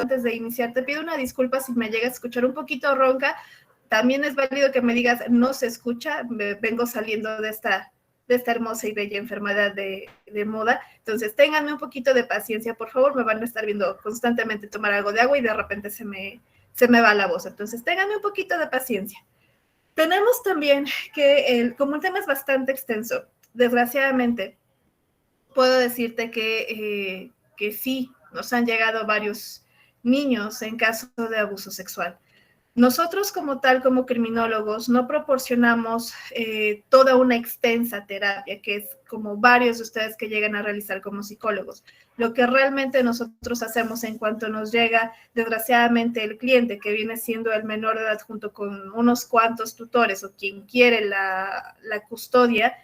antes de iniciar, te pido una disculpa si me llegas a escuchar un poquito ronca. También es válido que me digas, no se escucha, vengo saliendo de esta hermosa y bella enfermedad de moda. Entonces, ténganme un poquito de paciencia, por favor. Me van a estar viendo constantemente tomar algo de agua y de repente se me va la voz. Entonces, ténganme un poquito de paciencia. Tenemos también que, como el tema es bastante extenso, desgraciadamente, puedo decirte que sí, nos han llegado varios niños en caso de abuso sexual. Nosotros como tal, como criminólogos, no proporcionamos toda una extensa terapia, que es como varios de ustedes que llegan a realizar como psicólogos. Lo que realmente nosotros hacemos en cuanto nos llega, desgraciadamente, el cliente, que viene siendo el menor de edad junto con unos cuantos tutores o quien quiere la custodia,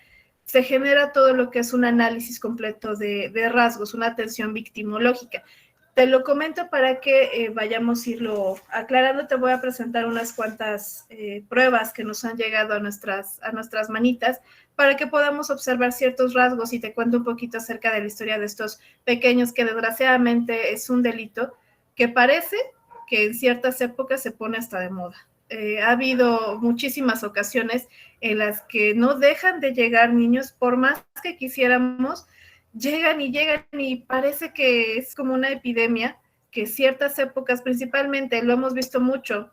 se genera todo lo que es un análisis completo de rasgos, una atención victimológica. Te lo comento para que vayamos a irlo aclarando. Te voy a presentar unas cuantas pruebas que nos han llegado a nuestras manitas para que podamos observar ciertos rasgos y te cuento un poquito acerca de la historia de estos pequeños, que desgraciadamente es un delito que parece que en ciertas épocas se pone hasta de moda. Ha habido muchísimas ocasiones en las que no dejan de llegar niños, por más que quisiéramos, llegan y parece que es como una epidemia, que ciertas épocas, principalmente lo hemos visto mucho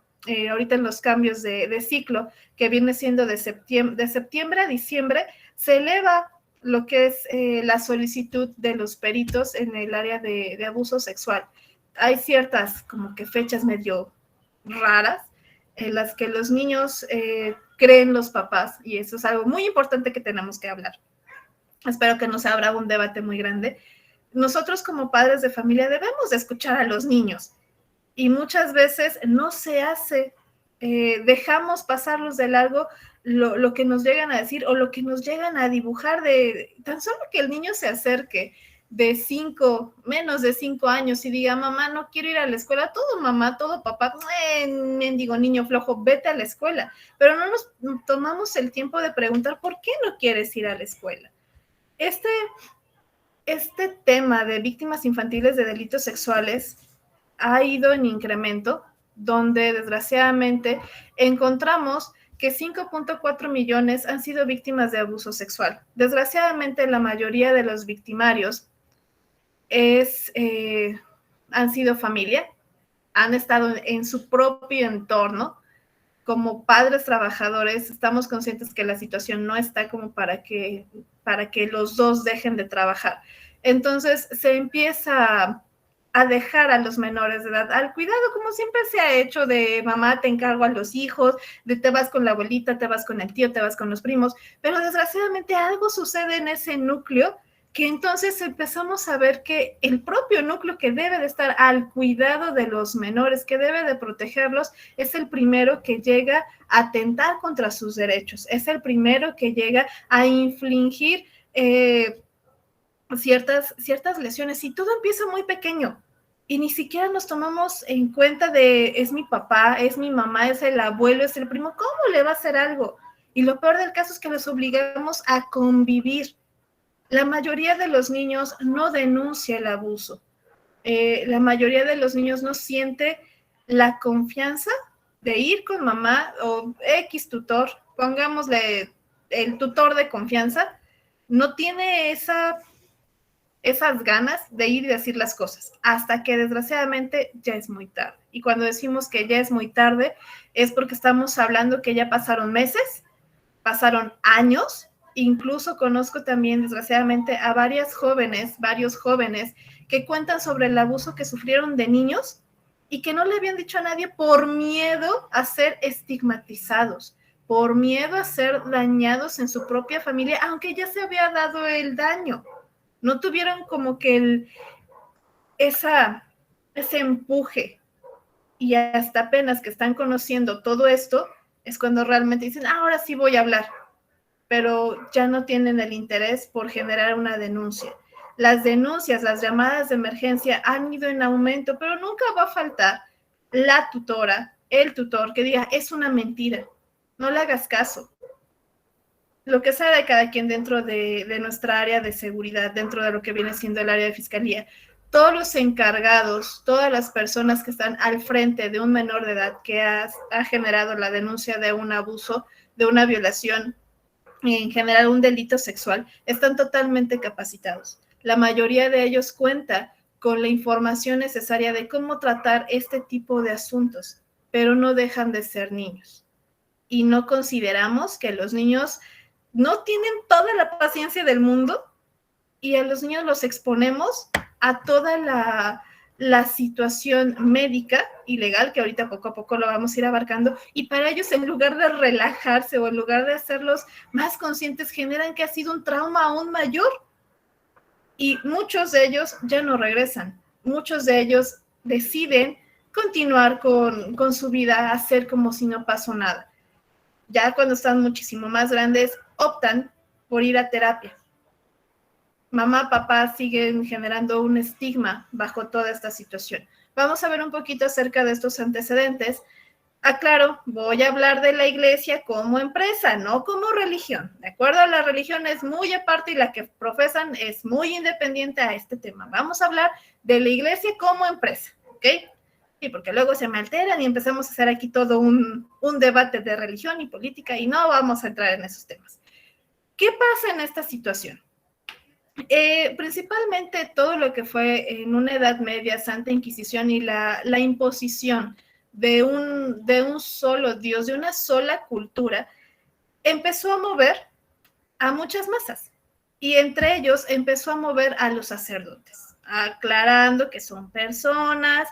ahorita en los cambios de ciclo, que viene siendo de septiembre a diciembre, se eleva lo que es la solicitud de los peritos en el área de abuso sexual. Hay ciertas como que fechas medio raras en las que los niños creen los papás, y eso es algo muy importante que tenemos que hablar. Espero que no se abra un debate muy grande. Nosotros como padres de familia debemos de escuchar a los niños y muchas veces no se hace, dejamos pasarlos de largo lo que nos llegan a decir o lo que nos llegan a dibujar de tan solo que el niño se acerque de menos de 5 años y diga, mamá, no quiero ir a la escuela, todo mamá, todo papá, mendigo niño flojo, vete a la escuela, pero no nos tomamos el tiempo de preguntar por qué no quieres ir a la escuela. Este tema de víctimas infantiles de delitos sexuales ha ido en incremento, donde desgraciadamente encontramos que 5.4 millones han sido víctimas de abuso sexual. Desgraciadamente, la mayoría de los victimarios han sido familia, han estado en su propio entorno. Como padres trabajadores, estamos conscientes que la situación no está como para que los dos dejen de trabajar. Entonces, se empieza a dejar a los menores de edad al cuidado, como siempre se ha hecho, de mamá, te encargo a los hijos, de te vas con la abuelita, te vas con el tío, te vas con los primos, pero desgraciadamente algo sucede en ese núcleo que entonces empezamos a ver que el propio núcleo que debe de estar al cuidado de los menores, que debe de protegerlos, es el primero que llega a atentar contra sus derechos, es el primero que llega a infligir ciertas lesiones, y todo empieza muy pequeño. Y ni siquiera nos tomamos en cuenta de, es mi papá, es mi mamá, es el abuelo, es el primo, ¿cómo le va a hacer algo? Y lo peor del caso es que los obligamos a convivir. La mayoría de los niños no denuncia el abuso. La mayoría de los niños no siente la confianza de ir con mamá o X tutor, pongámosle el tutor de confianza, no tiene esas ganas de ir y decir las cosas, hasta que desgraciadamente ya es muy tarde. Y cuando decimos que ya es muy tarde, es porque estamos hablando que ya pasaron meses, pasaron años. Incluso conozco también, desgraciadamente, a varios jóvenes que cuentan sobre el abuso que sufrieron de niños y que no le habían dicho a nadie por miedo a ser estigmatizados, por miedo a ser dañados en su propia familia, aunque ya se había dado el daño. No tuvieron como que ese empuje, y hasta apenas que están conociendo todo esto es cuando realmente dicen, ahora sí voy a hablar, pero ya no tienen el interés por generar una denuncia. Las denuncias, las llamadas de emergencia han ido en aumento, pero nunca va a faltar la tutora, el tutor que diga, es una mentira, no le hagas caso. Lo que sea de cada quien dentro de nuestra área de seguridad, dentro de lo que viene siendo el área de fiscalía, todos los encargados, todas las personas que están al frente de un menor de edad que ha generado la denuncia de un abuso, de una violación, en general un delito sexual, están totalmente capacitados. La mayoría de ellos cuenta con la información necesaria de cómo tratar este tipo de asuntos, pero no dejan de ser niños. Y no consideramos que los niños no tienen toda la paciencia del mundo y a los niños los exponemos a toda la situación médica y legal, que ahorita poco a poco lo vamos a ir abarcando, y para ellos, en lugar de relajarse o en lugar de hacerlos más conscientes, generan que ha sido un trauma aún mayor. Y muchos de ellos ya no regresan. Muchos de ellos deciden continuar con su vida, hacer como si no pasó nada. Ya cuando están muchísimo más grandes, optan por ir a terapia. Mamá, papá siguen generando un estigma bajo toda esta situación. Vamos a ver un poquito acerca de estos antecedentes. Aclaro, voy a hablar de la iglesia como empresa, no como religión. De acuerdo, la religión es muy aparte y la que profesan es muy independiente a este tema. Vamos a hablar de la iglesia como empresa, ¿ok? Sí, porque luego se me alteran y empezamos a hacer aquí todo un debate de religión y política y no vamos a entrar en esos temas. ¿Qué pasa en esta situación? Principalmente todo lo que fue en una Edad Media, Santa Inquisición y la imposición de un solo Dios, de una sola cultura, empezó a mover a muchas masas y entre ellos empezó a mover a los sacerdotes, aclarando que son personas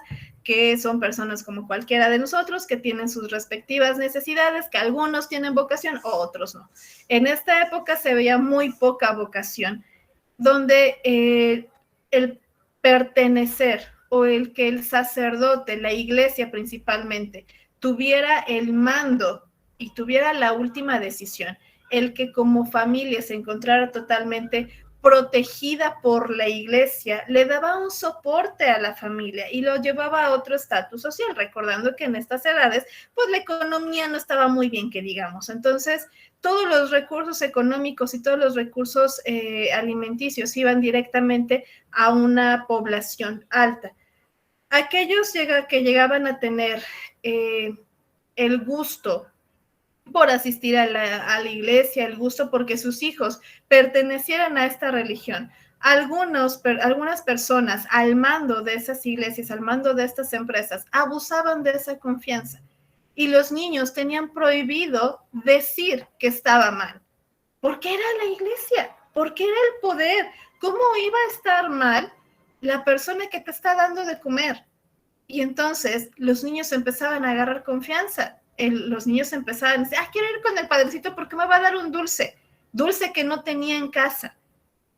como cualquiera de nosotros, que tienen sus respectivas necesidades, que algunos tienen vocación o otros no. En esta época se veía muy poca vocación, donde el pertenecer o el que el sacerdote, la iglesia principalmente, tuviera el mando y tuviera la última decisión, el que como familia se encontrara totalmente protegida por la iglesia, le daba un soporte a la familia y lo llevaba a otro estatus social, recordando que en estas edades, pues la economía no estaba muy bien, que digamos. Entonces, todos los recursos económicos y todos los recursos alimenticios iban directamente a una población alta. Aquellos que llegaban a tener el gusto por asistir a la iglesia, el gusto porque sus hijos pertenecieran a esta religión. Algunas personas al mando de esas iglesias, al mando de estas empresas, abusaban de esa confianza y los niños tenían prohibido decir que estaba mal, porque era la iglesia, porque era el poder. ¿Cómo iba a estar mal la persona que te está dando de comer? Y entonces los niños empezaban a agarrar confianza. Los niños empezaban a decir, quiero ir con el padrecito porque me va a dar un dulce que no tenía en casa.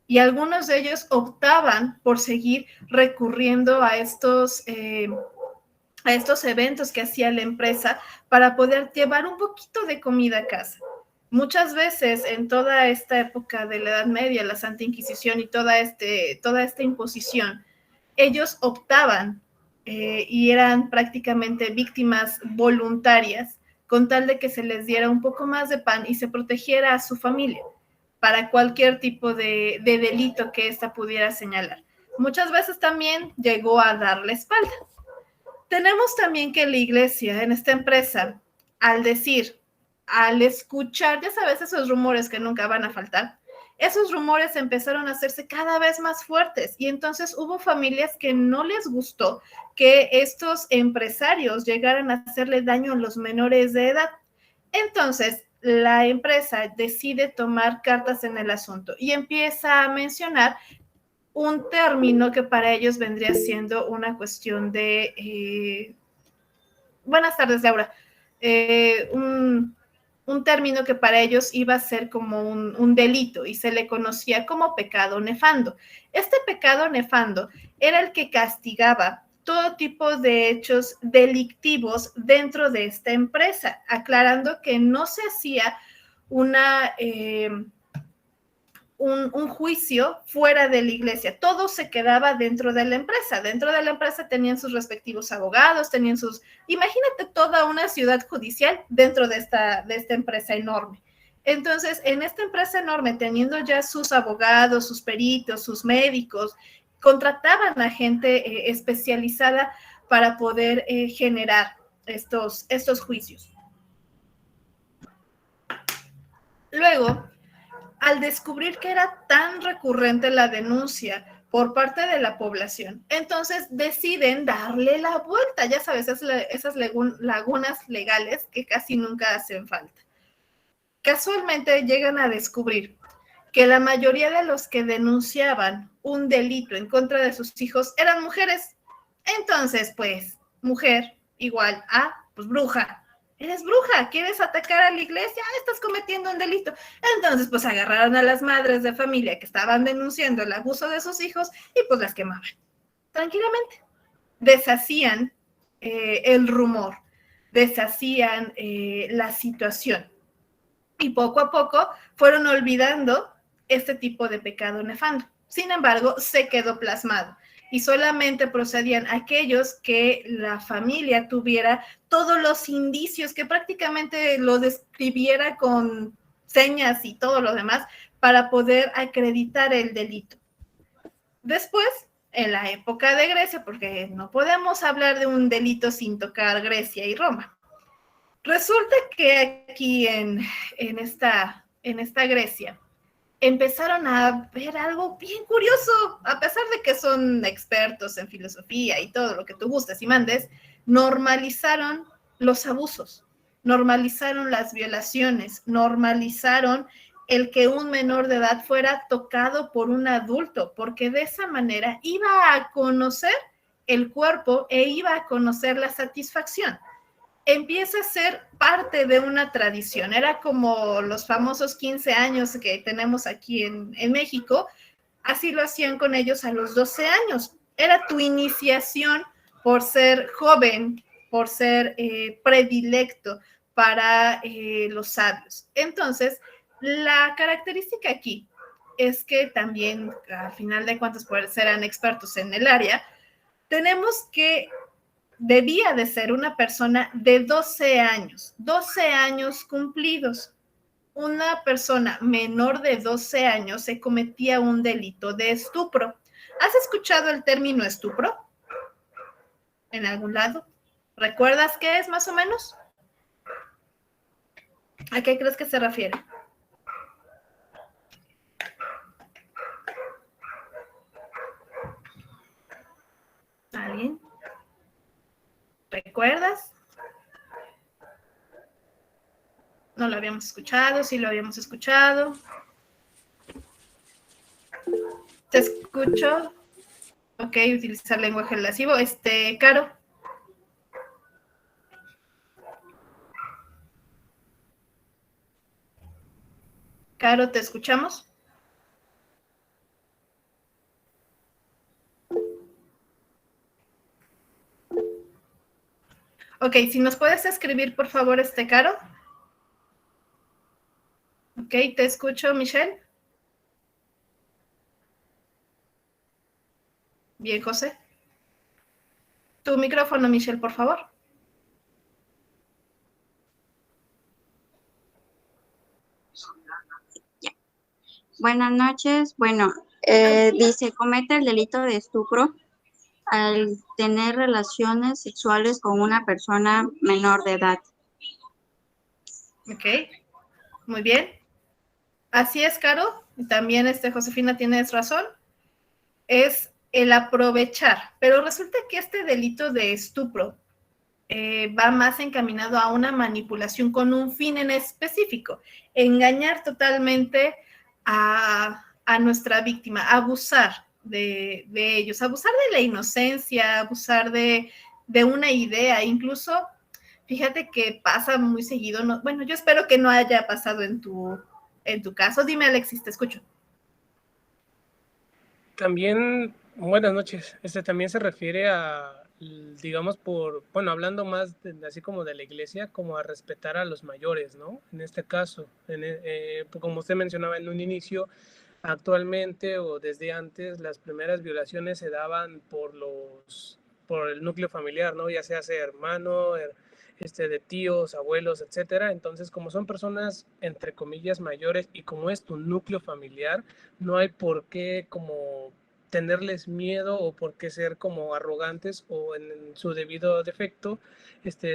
Y algunos de ellos optaban por seguir recurriendo a estos eventos que hacía la empresa para poder llevar un poquito de comida a casa. Muchas veces en toda esta época de la Edad Media, la Santa Inquisición y toda esta imposición, ellos optaban y eran prácticamente víctimas voluntarias con tal de que se les diera un poco más de pan y se protegiera a su familia para cualquier tipo de delito que ésta pudiera señalar. Muchas veces también llegó a dar la espalda. Tenemos también que la iglesia en esta empresa, al escuchar, ya sabes, esos rumores que nunca van a faltar, esos rumores empezaron a hacerse cada vez más fuertes y entonces hubo familias que no les gustó que estos empresarios llegaran a hacerle daño a los menores de edad. Entonces, la empresa decide tomar cartas en el asunto y empieza a mencionar un término que para ellos vendría siendo una cuestión de... buenas tardes, Laura. Un término que para ellos iba a ser como un delito y se le conocía como pecado nefando. Este pecado nefando era el que castigaba todo tipo de hechos delictivos dentro de esta empresa, aclarando que no se hacía un juicio fuera de la iglesia, todo se quedaba dentro de la empresa. Dentro de la empresa tenían sus respectivos abogados, imagínate toda una ciudad judicial dentro de esta empresa enorme. Entonces, en esta empresa enorme, teniendo ya sus abogados, sus peritos, sus médicos, contrataban a gente especializada para poder generar estos juicios. Luego, al descubrir que era tan recurrente la denuncia por parte de la población, entonces deciden darle la vuelta, ya sabes, esas lagunas legales que casi nunca hacen falta. Casualmente llegan a descubrir que la mayoría de los que denunciaban un delito en contra de sus hijos eran mujeres. Entonces, pues, mujer igual a, pues, bruja. Eres bruja, quieres atacar a la iglesia, estás cometiendo un delito. Entonces, pues, agarraron a las madres de familia que estaban denunciando el abuso de sus hijos y pues las quemaban. Tranquilamente. Deshacían el rumor, deshacían la situación. Y poco a poco fueron olvidando este tipo de pecado nefando. Sin embargo, se quedó plasmado y solamente procedían aquellos que la familia tuviera todos los indicios, que prácticamente lo describiera con señas y todo lo demás para poder acreditar el delito. Después, en la época de Grecia, porque no podemos hablar de un delito sin tocar Grecia y Roma. Resulta que aquí en esta Grecia empezaron a ver algo bien curioso, a pesar de que son expertos en filosofía y todo lo que tú gustes y mandes, normalizaron los abusos, normalizaron las violaciones, normalizaron el que un menor de edad fuera tocado por un adulto, porque de esa manera iba a conocer el cuerpo e iba a conocer la satisfacción. Empieza a ser parte de una tradición. Era como los famosos 15 años que tenemos aquí en México. Así lo hacían con ellos a los 12 años. Era tu iniciación por ser joven, por ser predilecto para los sabios. Entonces, la característica aquí es que también, al final de cuentas, por ser expertos en el área, tenemos que debía de ser una persona de 12 años cumplidos. Una persona menor de 12 años se cometía un delito de estupro. ¿Has escuchado el término estupro? ¿En algún lado? ¿Recuerdas qué es más o menos? ¿A qué crees que se refiere? ¿Alguien? ¿Recuerdas? No lo habíamos escuchado, sí lo habíamos escuchado. Te escucho. Ok, utilizar lenguaje lascivo. Caro. Caro, ¿te escuchamos? Ok, si nos puedes escribir, por favor, Caro. Ok, te escucho, Michelle. Bien, José. Tu micrófono, Michelle, por favor. Buenas noches. Bueno, dice, comete el delito de estupro al tener relaciones sexuales con una persona menor de edad. Ok, muy bien. Así es, Caro. También, Josefina, tienes razón. Es el aprovechar, pero resulta que este delito de estupro va más encaminado a una manipulación con un fin en específico, engañar totalmente a nuestra víctima, abusar de ellos, abusar de la inocencia, abusar de una idea, incluso, fíjate que pasa muy seguido, no, bueno, yo espero que no haya pasado en tu caso. Dime, Alexis, te escucho. También, buenas noches, también se refiere a, digamos, bueno, hablando más así como de la iglesia, como a respetar a los mayores, ¿no? En este caso, como usted mencionaba en un inicio, actualmente o desde antes, las primeras violaciones se daban por el núcleo familiar, ¿no? Ya sea hermano, de tíos, abuelos, etcétera. Entonces, como son personas, entre comillas, mayores, y como es tu núcleo familiar, no hay por qué como tenerles miedo o por qué ser como arrogantes o en su debido defecto,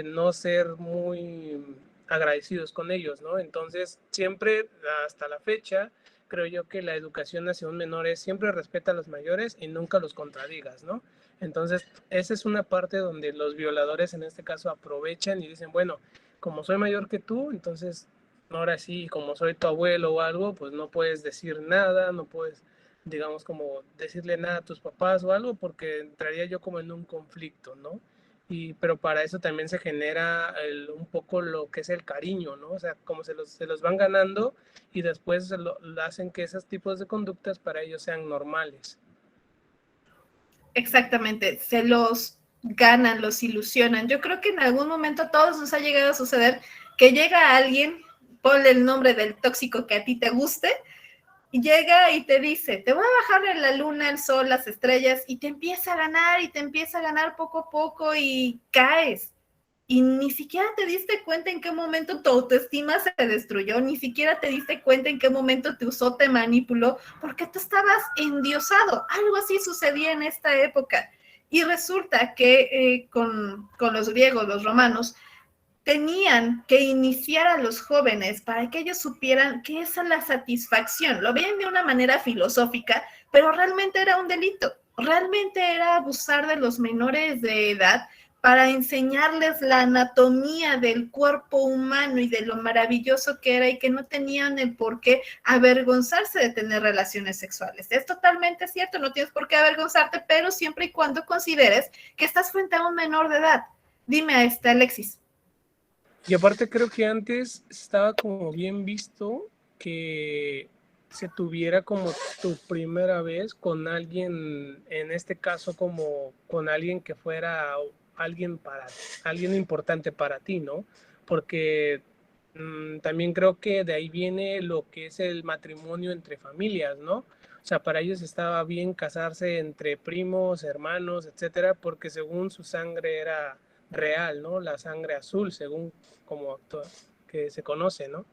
no ser muy agradecidos con ellos, ¿no? Entonces, siempre hasta la fecha, creo yo que la educación hacia un menor es siempre respeta a los mayores y nunca los contradigas, ¿no? Entonces, esa es una parte donde los violadores en este caso aprovechan y dicen, bueno, como soy mayor que tú, entonces ahora sí, como soy tu abuelo o algo, pues no puedes decir nada, no puedes, digamos, como decirle nada a tus papás o algo, porque entraría yo como en un conflicto, ¿no? Pero para eso también se genera un poco lo que es el cariño, ¿no? O sea, como se los van ganando y después hacen que esos tipos de conductas para ellos sean normales. Exactamente, se los ganan, los ilusionan. Yo creo que en algún momento a todos nos ha llegado a suceder que llega alguien, ponle el nombre del tóxico que a ti te guste, y llega y te dice, te voy a bajar en la luna, el sol, las estrellas, y te empieza a ganar y te empieza a ganar poco a poco y caes. Y ni siquiera te diste cuenta en qué momento tu autoestima se destruyó, ni siquiera te diste cuenta en qué momento te usó, te manipuló, porque tú estabas endiosado. Algo así sucedía en esta época. Y resulta que con los griegos, los romanos, tenían que iniciar a los jóvenes para que ellos supieran qué es la satisfacción. Lo veían de una manera filosófica, pero realmente era un delito. Realmente era abusar de los menores de edad para enseñarles la anatomía del cuerpo humano y de lo maravilloso que era y que no tenían el por qué avergonzarse de tener relaciones sexuales. Es totalmente cierto, no tienes por qué avergonzarte, pero siempre y cuando consideres que estás frente a un menor de edad. Dime a Alexis. Y aparte creo que antes estaba como bien visto que se tuviera como tu primera vez con alguien, en este caso como con alguien que fuera alguien importante para ti, ¿no? Porque también creo que de ahí viene lo que es el matrimonio entre familias, ¿no? O sea, para ellos estaba bien casarse entre primos, hermanos, etcétera, porque según su sangre era real, ¿no? La sangre azul, según como que se conoce, ¿no?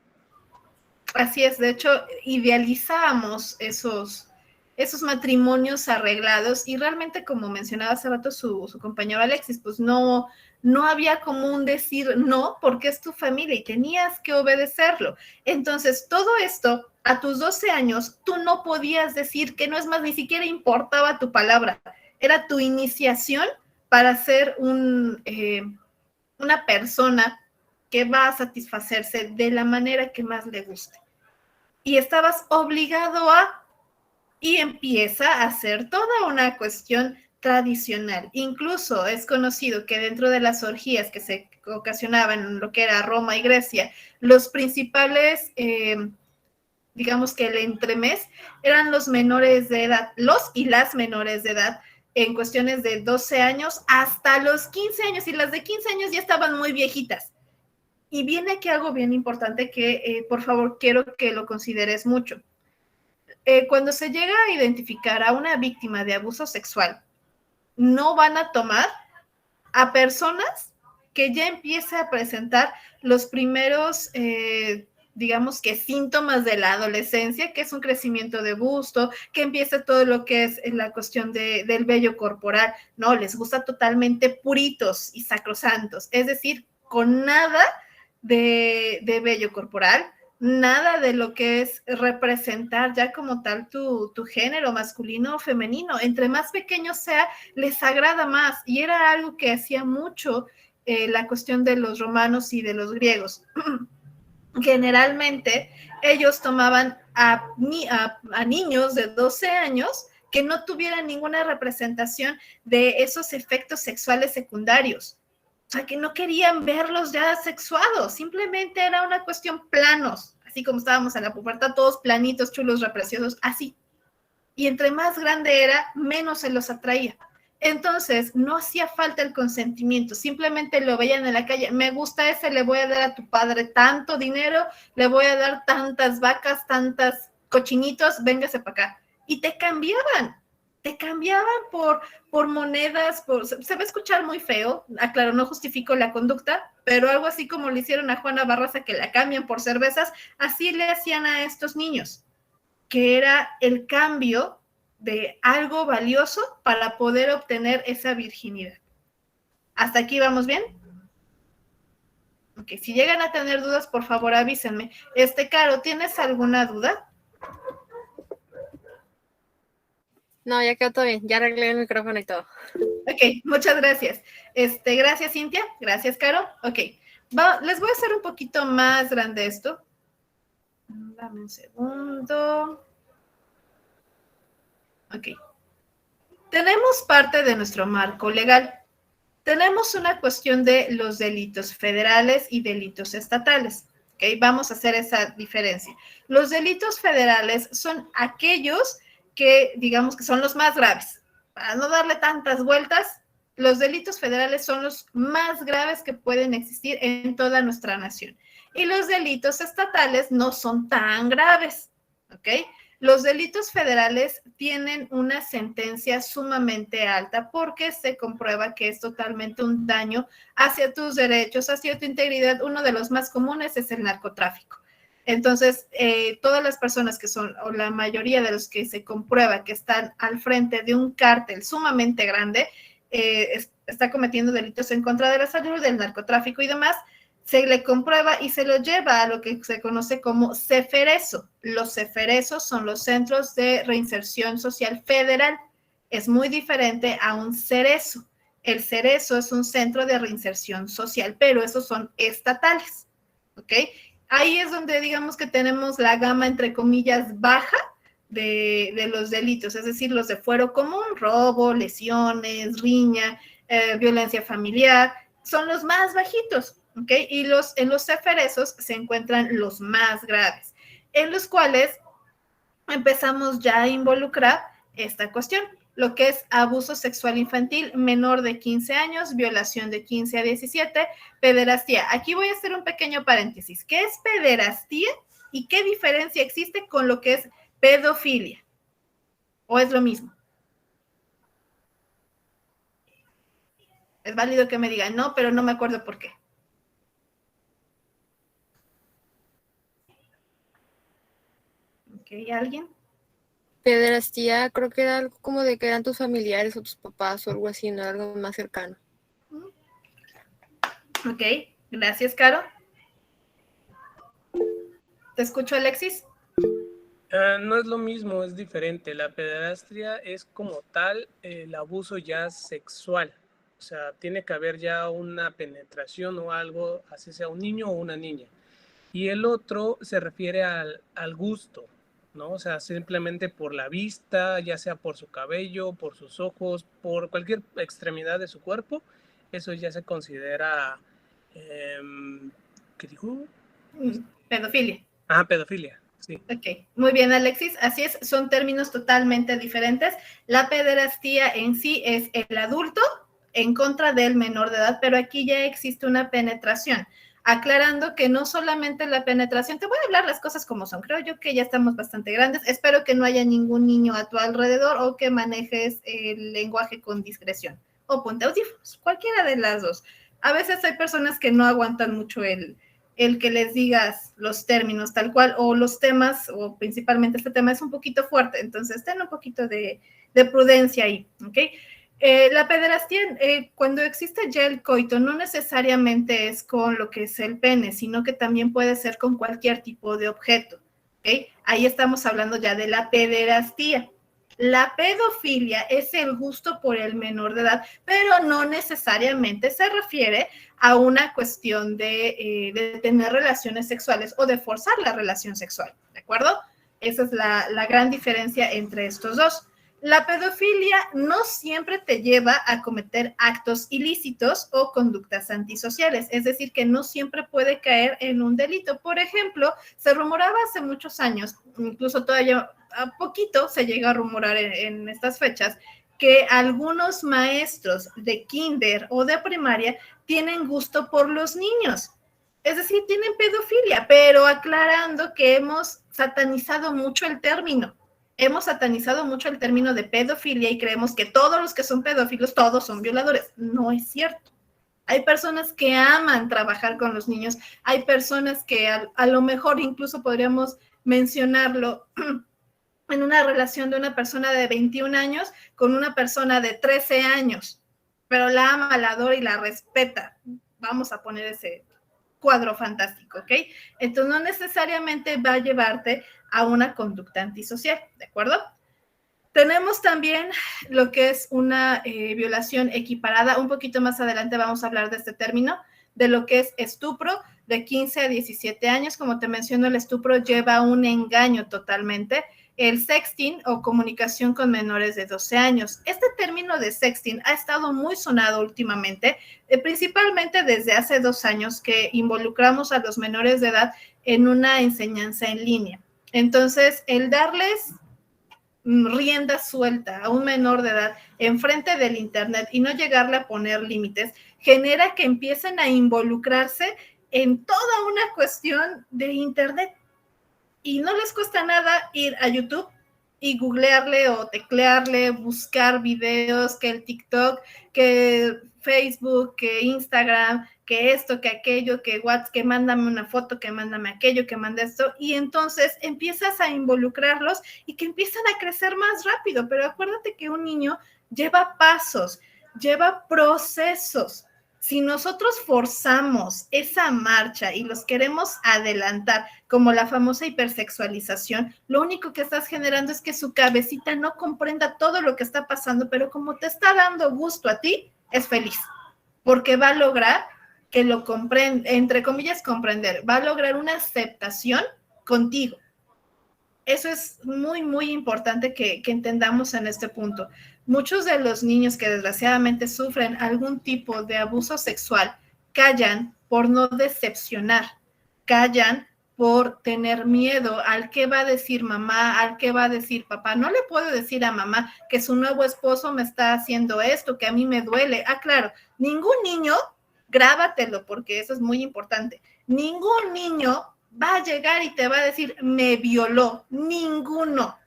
Así es, de hecho, idealizábamos esos matrimonios arreglados y realmente, como mencionaba hace rato su compañero Alexis, pues no había como un decir no, porque es tu familia y tenías que obedecerlo. Entonces, todo esto, a tus 12 años, tú no podías decir que no, es más, ni siquiera importaba tu palabra, era tu iniciación para ser una persona que va a satisfacerse de la manera que más le guste. Y estabas obligado y empieza a ser toda una cuestión tradicional. Incluso es conocido que dentro de las orgías que se ocasionaban en lo que era Roma y Grecia, los principales, digamos que el entremés, eran los menores de edad, los y las menores de edad, en cuestiones de 12 años hasta los 15 años, y las de 15 años ya estaban muy viejitas. Y viene aquí algo bien importante que, por favor, quiero que lo consideres mucho. Cuando se llega a identificar a una víctima de abuso sexual, no van a tomar a personas que ya empiece a presentar los primeros, digamos que síntomas de la adolescencia, que es un crecimiento de busto, que empieza todo lo que es la cuestión del vello corporal. No, les gusta totalmente puritos y sacrosantos, es decir, con nada de vello corporal, nada de lo que es representar ya como tal tu género masculino o femenino. Entre más pequeño sea, les agrada más, y era algo que hacía mucho la cuestión de los romanos y de los griegos. Generalmente ellos tomaban a niños de 12 años que no tuvieran ninguna representación de esos efectos sexuales secundarios. O sea, que no querían verlos ya sexuados, simplemente era una cuestión planos, así como estábamos en la pubertad, todos planitos, chulos, repreciosos, así. Y entre más grande era, menos se los atraía. Entonces, no hacía falta el consentimiento, simplemente lo veían en la calle, me gusta ese, le voy a dar a tu padre tanto dinero, le voy a dar tantas vacas, tantas cochinitos, véngase para acá. Y te cambiaban por monedas, se va a escuchar muy feo, aclaro, no justifico la conducta, pero algo así como le hicieron a Juana Barraza, que la cambian por cervezas, así le hacían a estos niños, que era el cambio de algo valioso para poder obtener esa virginidad. ¿Hasta aquí vamos bien? Ok, si llegan a tener dudas, por favor avísenme. Caro, ¿tienes alguna duda? No, ya quedó todo bien, ya arreglé el micrófono y todo. Ok, muchas gracias. Gracias, Cintia. Gracias, Caro. Ok, les voy a hacer un poquito más grande esto. Dame un segundo. Ok. Tenemos parte de nuestro marco legal. Tenemos una cuestión de los delitos federales y delitos estatales. ¿Ok? Vamos a hacer esa diferencia. Los delitos federales son aquellos que, digamos, que son los más graves. Para no darle tantas vueltas, los delitos federales son los más graves que pueden existir en toda nuestra nación. Y los delitos estatales no son tan graves. ¿Ok? Los delitos federales tienen una sentencia sumamente alta porque se comprueba que es totalmente un daño hacia tus derechos, hacia tu integridad. Uno de los más comunes es el narcotráfico. Entonces, todas las personas que son, o la mayoría de los que se comprueba que están al frente de un cártel sumamente grande, está cometiendo delitos en contra de la salud, del narcotráfico y demás, se le comprueba y se lo lleva a lo que se conoce como CEFERESO. Los CEFERESOs son los Centros de Reinserción Social Federal. Es muy diferente a un CERESO. El CERESO es un centro de reinserción social, pero esos son estatales, ¿ok? Ahí es donde digamos que tenemos la gama, entre comillas, baja de los delitos, es decir, los de fuero común, robo, lesiones, riña, violencia familiar, son los más bajitos. ¿Okay? Y en los CEFERESOs se encuentran los más graves, en los cuales empezamos ya a involucrar esta cuestión, lo que es abuso sexual infantil menor de 15 años, violación de 15 a 17, pederastía. Aquí voy a hacer un pequeño paréntesis. ¿Qué es pederastía y qué diferencia existe con lo que es pedofilia? ¿O es lo mismo? Es válido que me digan, no, pero no me acuerdo por qué. ¿Alguien? Pederastía, creo que era algo como de que eran tus familiares o tus papás o algo así, no algo más cercano. Ok, gracias, Caro. ¿Te escucho, Alexis? No es lo mismo, es diferente. La pederastia es como tal el abuso ya sexual. O sea, tiene que haber ya una penetración o algo, así sea un niño o una niña. Y el otro se refiere al gusto, ¿no? O sea, simplemente por la vista, ya sea por su cabello, por sus ojos, por cualquier extremidad de su cuerpo, eso ya se considera, ¿qué dijo? Pedofilia. Pedofilia, sí. Ok, muy bien, Alexis, así es, son términos totalmente diferentes. La pederastía en sí es el adulto en contra del menor de edad, pero aquí ya existe una penetración. Aclarando que no solamente la penetración, te voy a hablar las cosas como son, creo yo que ya estamos bastante grandes, espero que no haya ningún niño a tu alrededor o que manejes el lenguaje con discreción, o ponte audífonos, cualquiera de las dos. A veces hay personas que no aguantan mucho el que les digas los términos tal cual, o los temas, o principalmente este tema es un poquito fuerte, entonces ten un poquito de prudencia ahí, ¿ok? La pederastía, cuando existe ya el coito, no necesariamente es con lo que es el pene, sino que también puede ser con cualquier tipo de objeto. ¿Okay? Ahí estamos hablando ya de la pederastía. La pedofilia es el gusto por el menor de edad, pero no necesariamente se refiere a una cuestión de tener relaciones sexuales o de forzar la relación sexual, ¿de acuerdo? Esa es la gran diferencia entre estos dos. La pedofilia no siempre te lleva a cometer actos ilícitos o conductas antisociales, es decir, que no siempre puede caer en un delito. Por ejemplo, se rumoraba hace muchos años, incluso todavía a poquito se llega a rumorar en estas fechas, que algunos maestros de kinder o de primaria tienen gusto por los niños. Es decir, tienen pedofilia, pero aclarando que hemos satanizado mucho el término. Hemos satanizado mucho el término de pedofilia y creemos que todos los que son pedófilos, todos son violadores. No es cierto. Hay personas que aman trabajar con los niños, hay personas que a lo mejor incluso podríamos mencionarlo en una relación de una persona de 21 años con una persona de 13 años, pero la ama, la adora y la respeta. Vamos a poner ese cuadro fantástico, ¿ok? Entonces no necesariamente va a llevarte a una conducta antisocial, ¿de acuerdo? Tenemos también lo que es una violación equiparada. Un poquito más adelante vamos a hablar de este término, de lo que es estupro de 15 a 17 años. Como te menciono, el estupro lleva un engaño totalmente. El sexting o comunicación con menores de 12 años. Este término de sexting ha estado muy sonado últimamente, principalmente desde hace 2 años que involucramos a los menores de edad en una enseñanza en línea. Entonces, el darles rienda suelta a un menor de edad enfrente del internet y no llegarle a poner límites, genera que empiecen a involucrarse en toda una cuestión de internet. Y no les cuesta nada ir a YouTube y googlearle o teclearle, buscar videos, que el TikTok, que Facebook, que Instagram, que esto, que aquello, que WhatsApp, que mándame una foto, que mándame aquello, que manda esto, y entonces empiezas a involucrarlos y que empiezan a crecer más rápido. Pero acuérdate que un niño lleva pasos, lleva procesos. Si nosotros forzamos esa marcha y los queremos adelantar, como la famosa hipersexualización, lo único que estás generando es que su cabecita no comprenda todo lo que está pasando, pero como te está dando gusto a ti, es feliz, porque va a lograr que lo comprenda, entre comillas, comprender, va a lograr una aceptación contigo. Eso es muy, muy importante que entendamos en este punto. Muchos de los niños que desgraciadamente sufren algún tipo de abuso sexual callan por no decepcionar, callan por tener miedo al qué va a decir mamá, al qué va a decir papá. No le puedo decir a mamá que su nuevo esposo me está haciendo esto, que a mí me duele. Ah, claro, ningún niño, grábatelo porque eso es muy importante, ningún niño va a llegar y te va a decir, me violó. Ninguno.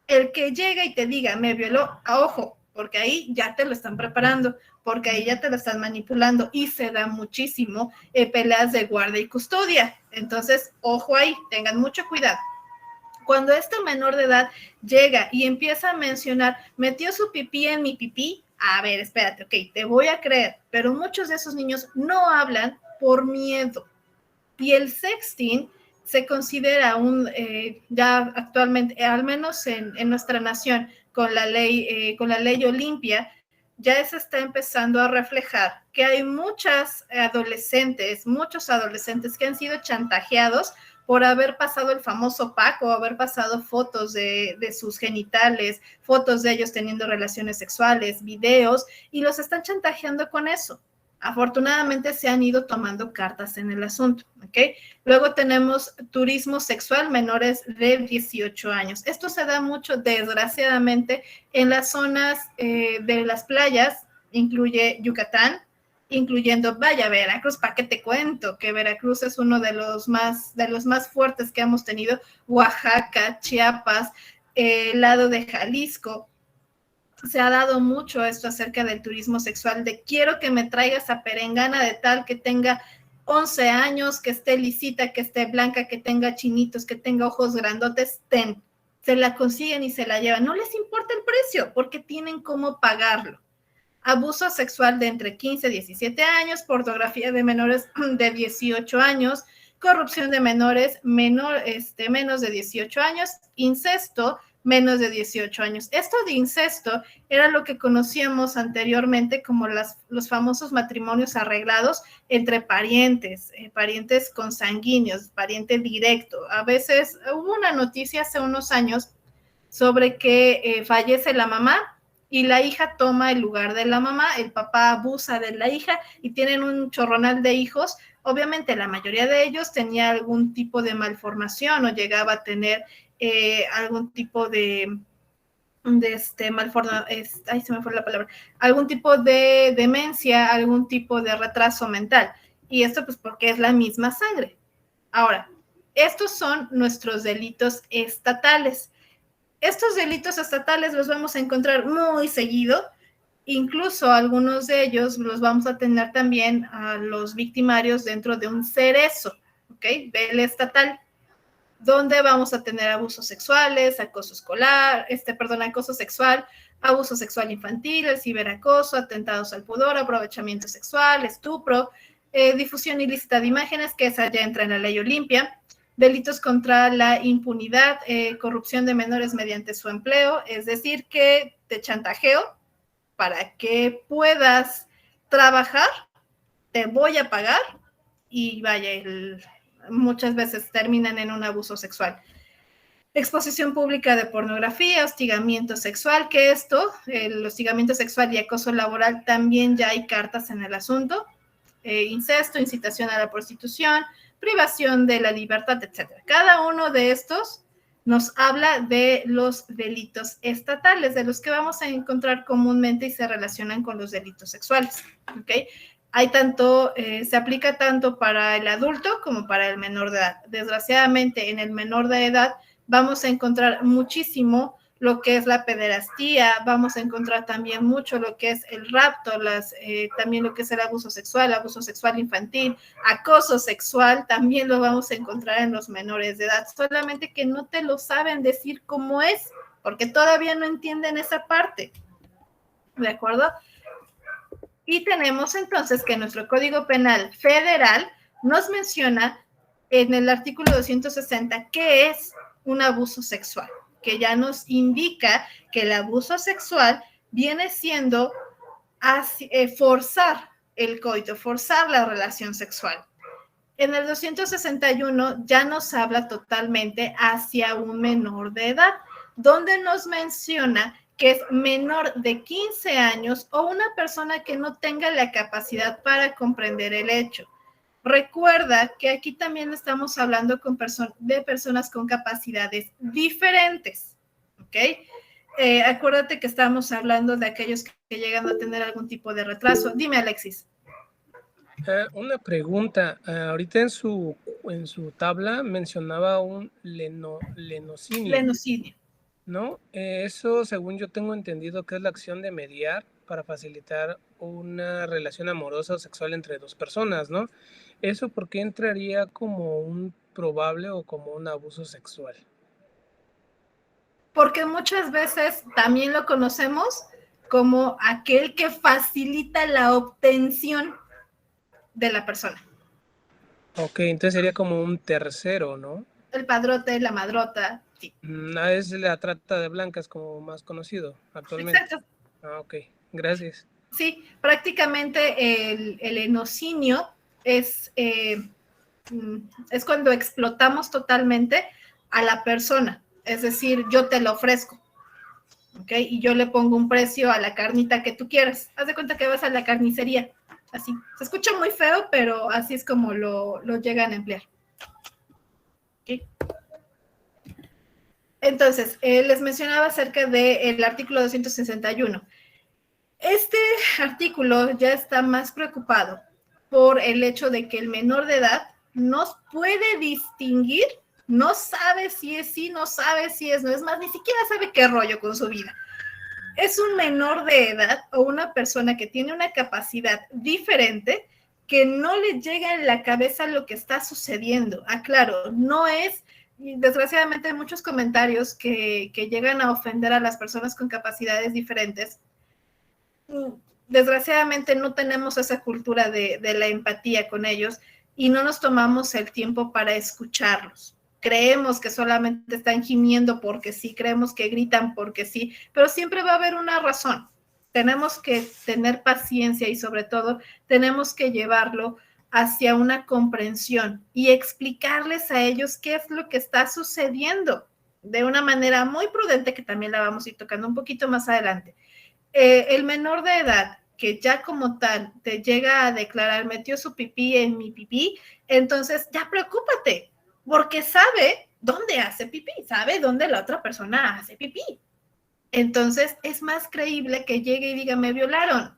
El que llega y te diga, me violó, a ojo, porque ahí ya te lo están preparando, porque ahí ya te lo están manipulando y se da muchísimo peleas de guardia y custodia. Entonces, ojo ahí, tengan mucho cuidado. Cuando este menor de edad llega y empieza a mencionar, metió su pipí en mi pipí, a ver, espérate, ok, te voy a creer, pero muchos de esos niños no hablan por miedo. Y el sexting se considera ya actualmente, al menos en nuestra nación, con la ley Olimpia, ya se está empezando a reflejar que hay muchos adolescentes que han sido chantajeados por haber pasado el famoso pack o haber pasado fotos de sus genitales, fotos de ellos teniendo relaciones sexuales, videos, y los están chantajeando con eso. Afortunadamente se han ido tomando cartas en el asunto, ¿ok? Luego tenemos turismo sexual menores de 18 años. Esto se da mucho, desgraciadamente, en las zonas de las playas, incluye Yucatán, incluyendo, vaya, Veracruz, ¿para qué te cuento? Que Veracruz es uno de los más fuertes que hemos tenido, Oaxaca, Chiapas, el lado de Jalisco. Se ha dado mucho esto acerca del turismo sexual, de quiero que me traigas a perengana de tal que tenga 11 años, que esté lisita, que esté blanca, que tenga chinitos, que tenga ojos grandotes, se la consiguen y se la llevan. No les importa el precio porque tienen cómo pagarlo. Abuso sexual de entre 15 y 17 años, pornografía de menores de 18 años, corrupción de menores menos de 18 años, incesto, menos de 18 años. Esto de incesto era lo que conocíamos anteriormente como los famosos matrimonios arreglados entre parientes consanguíneos, pariente directo. A veces hubo una noticia hace unos años sobre que fallece la mamá y la hija toma el lugar de la mamá, el papá abusa de la hija y tienen un chorronal de hijos. Obviamente la mayoría de ellos tenía algún tipo de malformación o llegaba a tener algún tipo de se me fue la palabra, algún tipo de demencia, algún tipo de retraso mental. Y esto pues porque es la misma sangre. Ahora, estos son nuestros delitos estatales. Estos delitos estatales los vamos a encontrar muy seguido, incluso algunos de ellos los vamos a tener también a los victimarios dentro de un cerezo, ¿ok? Del estatal. donde vamos a tener abusos sexuales, acoso escolar, acoso sexual, abuso sexual infantil, el ciberacoso, atentados al pudor, aprovechamiento sexual, estupro, difusión ilícita de imágenes, que esa ya entra en la ley Olimpia, delitos contra la impunidad, corrupción de menores mediante su empleo, es decir, que te chantajeo para que puedas trabajar, te voy a pagar y vaya, muchas veces terminan en un abuso sexual. Exposición pública de pornografía, hostigamiento sexual, que el hostigamiento sexual y acoso laboral, también ya hay cartas en el asunto, incesto, incitación a la prostitución, privación de la libertad, etc. Cada uno de estos nos habla de los delitos estatales, de los que vamos a encontrar comúnmente y se relacionan con los delitos sexuales, ¿ok? Se aplica tanto para el adulto como para el menor de edad. Desgraciadamente, en el menor de edad vamos a encontrar muchísimo lo que es la pederastía, vamos a encontrar también mucho lo que es el rapto, también lo que es el abuso sexual infantil, acoso sexual, también lo vamos a encontrar en los menores de edad, solamente que no te lo saben decir cómo es, porque todavía no entienden esa parte, ¿de acuerdo? Y tenemos entonces que nuestro Código Penal Federal nos menciona en el artículo 260 qué es un abuso sexual, que ya nos indica que el abuso sexual viene siendo forzar el coito, forzar la relación sexual. En el 261 ya nos habla totalmente hacia un menor de edad, donde nos menciona que es menor de 15 años o una persona que no tenga la capacidad para comprender el hecho. Recuerda que aquí también estamos hablando de personas con capacidades diferentes, ¿ok? Acuérdate que estamos hablando de aquellos que llegan a tener algún tipo de retraso. Dime, Alexis. Una pregunta. Ahorita en su tabla mencionaba un lenocinio. Lenocidio. ¿No? Eso, según yo tengo entendido, que es la acción de mediar para facilitar una relación amorosa o sexual entre dos personas, ¿no? ¿Eso por qué entraría como un probable o como un abuso sexual? Porque muchas veces también lo conocemos como aquel que facilita la obtención de la persona. Ok, entonces sería como un tercero, ¿no? El padrote, la madrota, sí. Es la trata de blancas como más conocido actualmente. Exacto. Ok, gracias. Sí, prácticamente el enocinio es cuando explotamos totalmente a la persona, es decir, yo te lo ofrezco, ¿ok? Y yo le pongo un precio a la carnita que tú quieras. Haz de cuenta que vas a la carnicería, así. Se escucha muy feo, pero así es como lo llegan a emplear. ¿Okay? Entonces, les mencionaba acerca del artículo 261. Este artículo ya está más preocupado por el hecho de que el menor de edad no puede distinguir, no sabe si es sí, no sabe si es no, es más, ni siquiera sabe qué rollo con su vida. Es un menor de edad o una persona que tiene una capacidad diferente que no le llega en la cabeza lo que está sucediendo. Aclaro, no es, desgraciadamente hay muchos comentarios que llegan a ofender a las personas con capacidades diferentes. Desgraciadamente no tenemos esa cultura de la empatía con ellos y no nos tomamos el tiempo para escucharlos. Creemos que solamente están gimiendo porque sí, creemos que gritan porque sí, pero siempre va a haber una razón. Tenemos que tener paciencia y sobre todo tenemos que llevarlo hacia una comprensión y explicarles a ellos qué es lo que está sucediendo de una manera muy prudente, que también la vamos a ir tocando un poquito más adelante. El menor de edad que ya como tal te llega a declarar metió su pipí en mi pipí, entonces ya preocúpate, porque sabe dónde hace pipí, sabe dónde la otra persona hace pipí. Entonces es más creíble que llegue y diga, me violaron.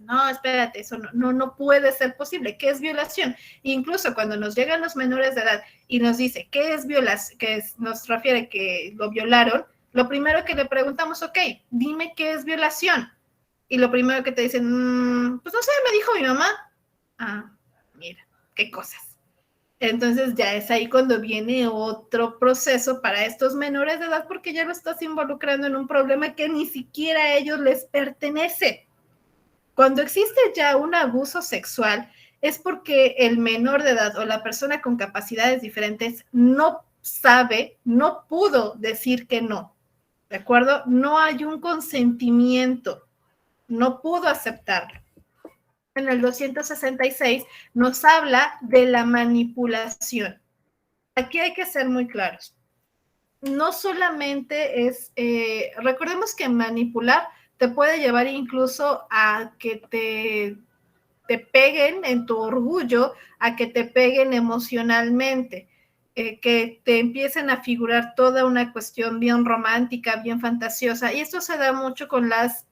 No, espérate, eso no puede ser posible. ¿Qué es violación? Incluso cuando nos llegan los menores de edad y nos dice, ¿qué es violación? Nos refiere que lo violaron, lo primero que le preguntamos, ok, dime qué es violación. Y lo primero que te dicen, pues no sé, me dijo mi mamá. Ah, mira, qué cosas. Entonces ya es ahí cuando viene otro proceso para estos menores de edad, porque ya lo estás involucrando en un problema que ni siquiera a ellos les pertenece. Cuando existe ya un abuso sexual, es porque el menor de edad o la persona con capacidades diferentes no sabe, no pudo decir que no, ¿de acuerdo? No hay un consentimiento, no pudo aceptarlo. En el 266 nos habla de la manipulación. Aquí hay que ser muy claros. No solamente es, recordemos que manipular te puede llevar incluso a que te peguen en tu orgullo, a que te peguen emocionalmente, que te empiecen a figurar toda una cuestión bien romántica, bien fantasiosa. Y esto se da mucho con las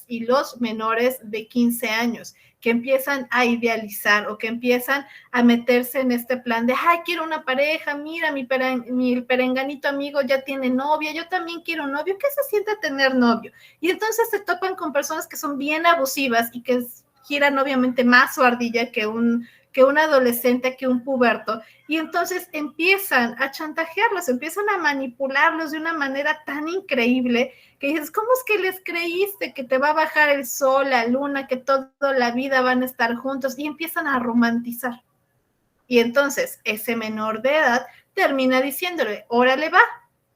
y los menores de 15 años, que empiezan a idealizar o que empiezan a meterse en este plan de, ay, quiero una pareja, mira, mi perenganito amigo ya tiene novia, yo también quiero un novio, ¿qué se siente tener novio? Y entonces se topan con personas que son bien abusivas y que giran obviamente más su ardilla que un adolescente, que un puberto, y entonces empiezan a chantajearlos, empiezan a manipularlos de una manera tan increíble que dices, ¿cómo es que les creíste que te va a bajar el sol, la luna, que toda la vida van a estar juntos? Y empiezan a romantizar. Y entonces ese menor de edad termina diciéndole, órale va,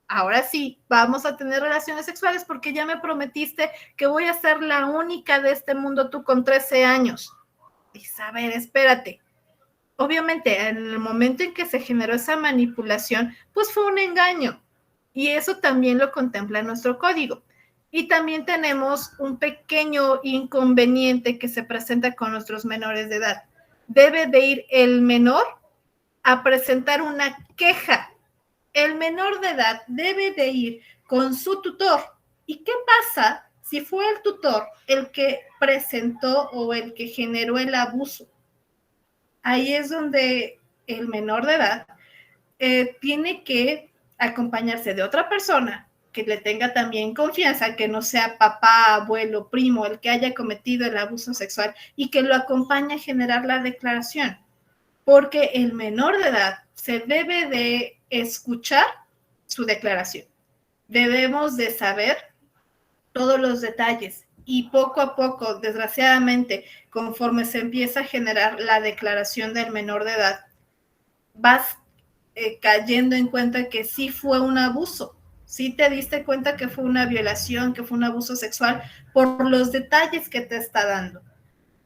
ahora sí, vamos a tener relaciones sexuales porque ya me prometiste que voy a ser la única de este mundo, tú con 13 años. Y a ver, espérate. Obviamente, en el momento en que se generó esa manipulación, pues fue un engaño. Y eso también lo contempla nuestro código. Y también tenemos un pequeño inconveniente que se presenta con nuestros menores de edad. Debe de ir el menor a presentar una queja. El menor de edad debe de ir con su tutor. ¿Y qué pasa si fue el tutor el que presentó o el que generó el abuso? Ahí es donde el menor de edad tiene que acompañarse de otra persona que le tenga también confianza, que no sea papá, abuelo, primo, el que haya cometido el abuso sexual y que lo acompañe a generar la declaración. Porque el menor de edad se debe de escuchar su declaración. Debemos de saber todos los detalles y poco a poco, desgraciadamente, conforme se empieza a generar la declaración del menor de edad, vas cayendo en cuenta que sí fue un abuso, sí te diste cuenta que fue una violación, que fue un abuso sexual por los detalles que te está dando.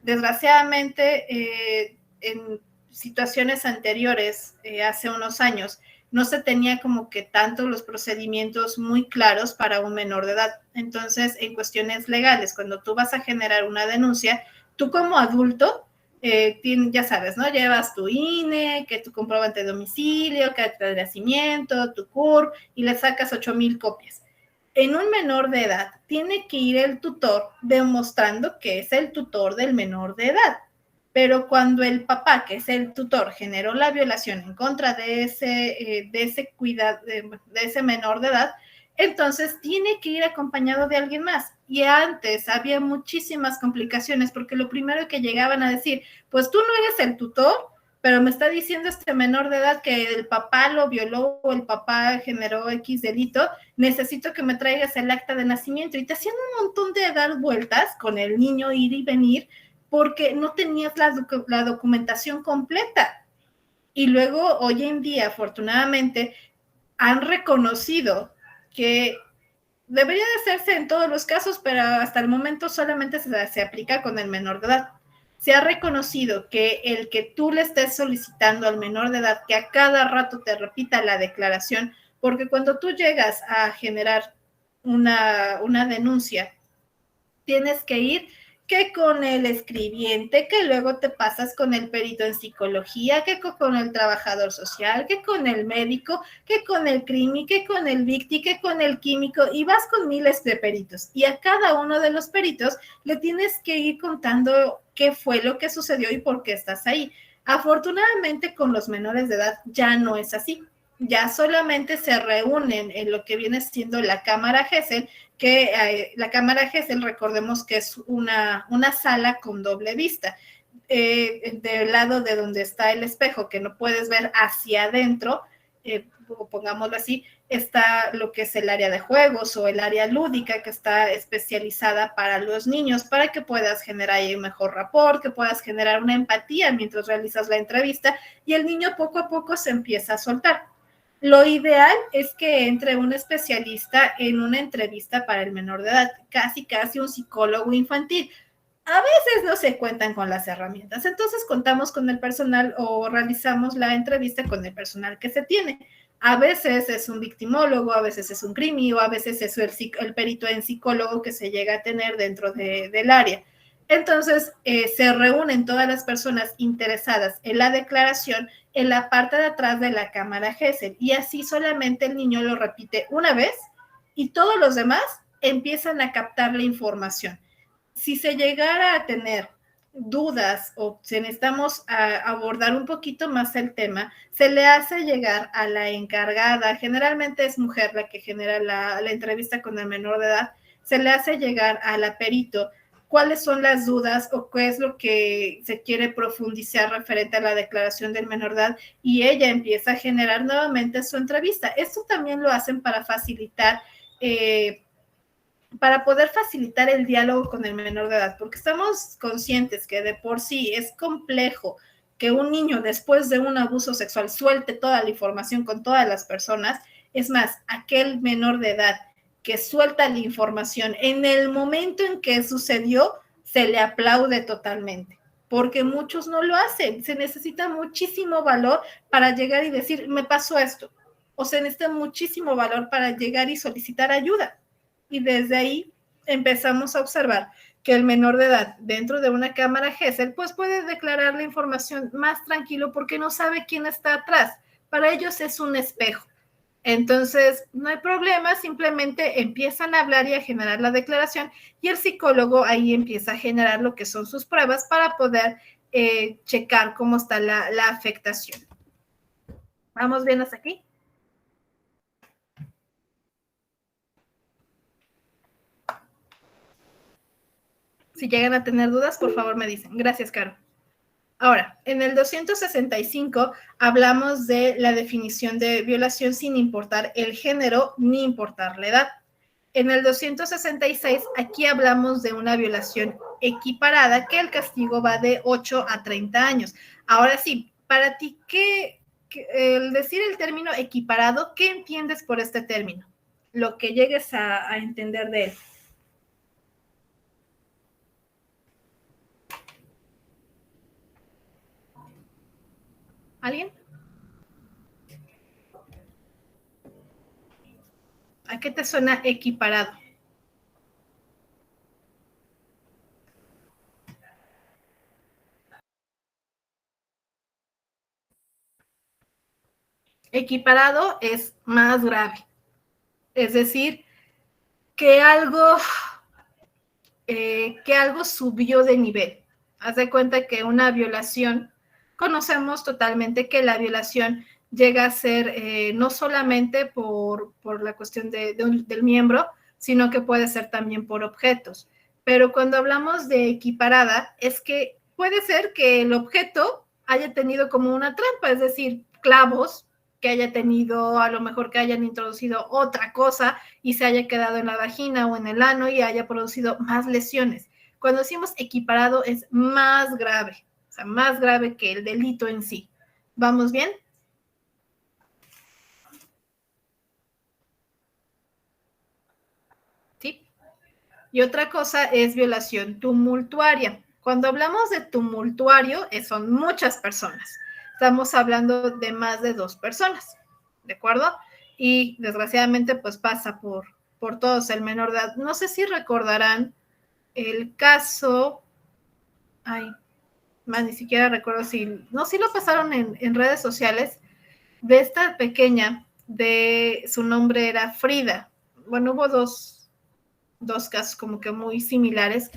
Desgraciadamente, en situaciones anteriores, hace unos años, no se tenía como que tanto los procedimientos muy claros para un menor de edad. Entonces, en cuestiones legales, cuando tú vas a generar una denuncia, tú como adulto, ya sabes, ¿no? Llevas tu INE, que tu comprobante de domicilio, que acta de nacimiento, tu CURP, y le sacas 8,000 copias. En un menor de edad, tiene que ir el tutor demostrando que es el tutor del menor de edad. Pero cuando el papá, que es el tutor, generó la violación en contra de ese menor de edad, entonces tiene que ir acompañado de alguien más. Y antes había muchísimas complicaciones porque lo primero que llegaban a decir, pues tú no eres el tutor, pero me está diciendo este menor de edad que el papá lo violó o el papá generó X delito, necesito que me traigas el acta de nacimiento. Y te hacían un montón de dar vueltas con el niño ir y venir porque no tenías la documentación completa. Y luego, hoy en día, afortunadamente, han reconocido que debería de hacerse en todos los casos, pero hasta el momento solamente se aplica con el menor de edad. Se ha reconocido que el que tú le estés solicitando al menor de edad que a cada rato te repita la declaración, porque cuando tú llegas a generar una denuncia, tienes que ir que con el escribiente, que luego te pasas con el perito en psicología, que con el trabajador social, que con el médico, que con el crimi, que con el victi, que con el químico, y vas con miles de peritos. Y a cada uno de los peritos le tienes que ir contando qué fue lo que sucedió y por qué estás ahí. Afortunadamente, con los menores de edad ya no es así. Ya solamente se reúnen en lo que viene siendo la Cámara Gesell, que la Cámara Gesell, recordemos que es una sala con doble vista. del lado de donde está el espejo, que no puedes ver hacia adentro, pongámoslo así, está lo que es el área de juegos o el área lúdica, que está especializada para los niños, para que puedas generar ahí un mejor rapport, que puedas generar una empatía mientras realizas la entrevista y el niño poco a poco se empieza a soltar. Lo ideal es que entre un especialista en una entrevista para el menor de edad, casi un psicólogo infantil. A veces no se cuentan con las herramientas, entonces contamos con el personal o realizamos la entrevista con el personal que se tiene. A veces es un victimólogo, a veces es un crimi o a veces es el perito en psicólogo que se llega a tener dentro del área. Entonces, se reúnen todas las personas interesadas en la declaración en la parte de atrás de la cámara GESEL y así solamente el niño lo repite una vez y todos los demás empiezan a captar la información. Si se llegara a tener dudas o si necesitamos abordar un poquito más el tema, se le hace llegar a la encargada, generalmente es mujer la que genera la entrevista con el menor de edad, se le hace llegar a la perito cuáles son las dudas o qué es lo que se quiere profundizar referente a la declaración del menor de edad y ella empieza a generar nuevamente su entrevista. Esto también lo hacen para facilitar para poder facilitar el diálogo con el menor de edad, porque estamos conscientes que de por sí es complejo que un niño después de un abuso sexual suelte toda la información con todas las personas. Es más, aquel menor de edad que suelta la información en el momento en que sucedió, se le aplaude totalmente, porque muchos no lo hacen. Se necesita muchísimo valor para llegar y decir, me pasó esto, o se necesita muchísimo valor para llegar y solicitar ayuda. Y desde ahí empezamos a observar que el menor de edad dentro de una cámara GESEL pues puede declarar la información más tranquilo porque no sabe quién está atrás. Para ellos es un espejo. Entonces, no hay problema, simplemente empiezan a hablar y a generar la declaración y el psicólogo ahí empieza a generar lo que son sus pruebas para poder checar cómo está la afectación. ¿Vamos bien hasta aquí? Si llegan a tener dudas, por favor me dicen. Gracias, Caro. Ahora, en el 265 hablamos de la definición de violación sin importar el género ni importar la edad. En el 266, aquí hablamos de una violación equiparada, que el castigo va de 8 a 30 años. Ahora sí, para ti, el decir el término equiparado, ¿qué entiendes por este término? Lo que llegues a entender de él. ¿Alguien? ¿A qué te suena equiparado? Equiparado es más grave. Es decir, que algo subió de nivel. Haz de cuenta que una violación, conocemos totalmente que la violación llega a ser no solamente por la cuestión del miembro, sino que puede ser también por objetos. Pero cuando hablamos de equiparada, es que puede ser que el objeto haya tenido como una trampa, es decir, clavos, que haya tenido, a lo mejor que hayan introducido otra cosa y se haya quedado en la vagina o en el ano y haya producido más lesiones. Cuando decimos equiparado es más grave, o sea, más grave que el delito en sí. ¿Vamos bien? ¿Sí? Y otra cosa es violación tumultuaria. Cuando hablamos de tumultuario, son muchas personas. Estamos hablando de más de 2 personas, ¿de acuerdo? Y desgraciadamente pues pasa por todos el menor de edad. No sé si recordarán el caso, ni siquiera recuerdo si lo pasaron en redes sociales, de esta pequeña, su nombre era Frida. Bueno, hubo dos casos como que muy similares.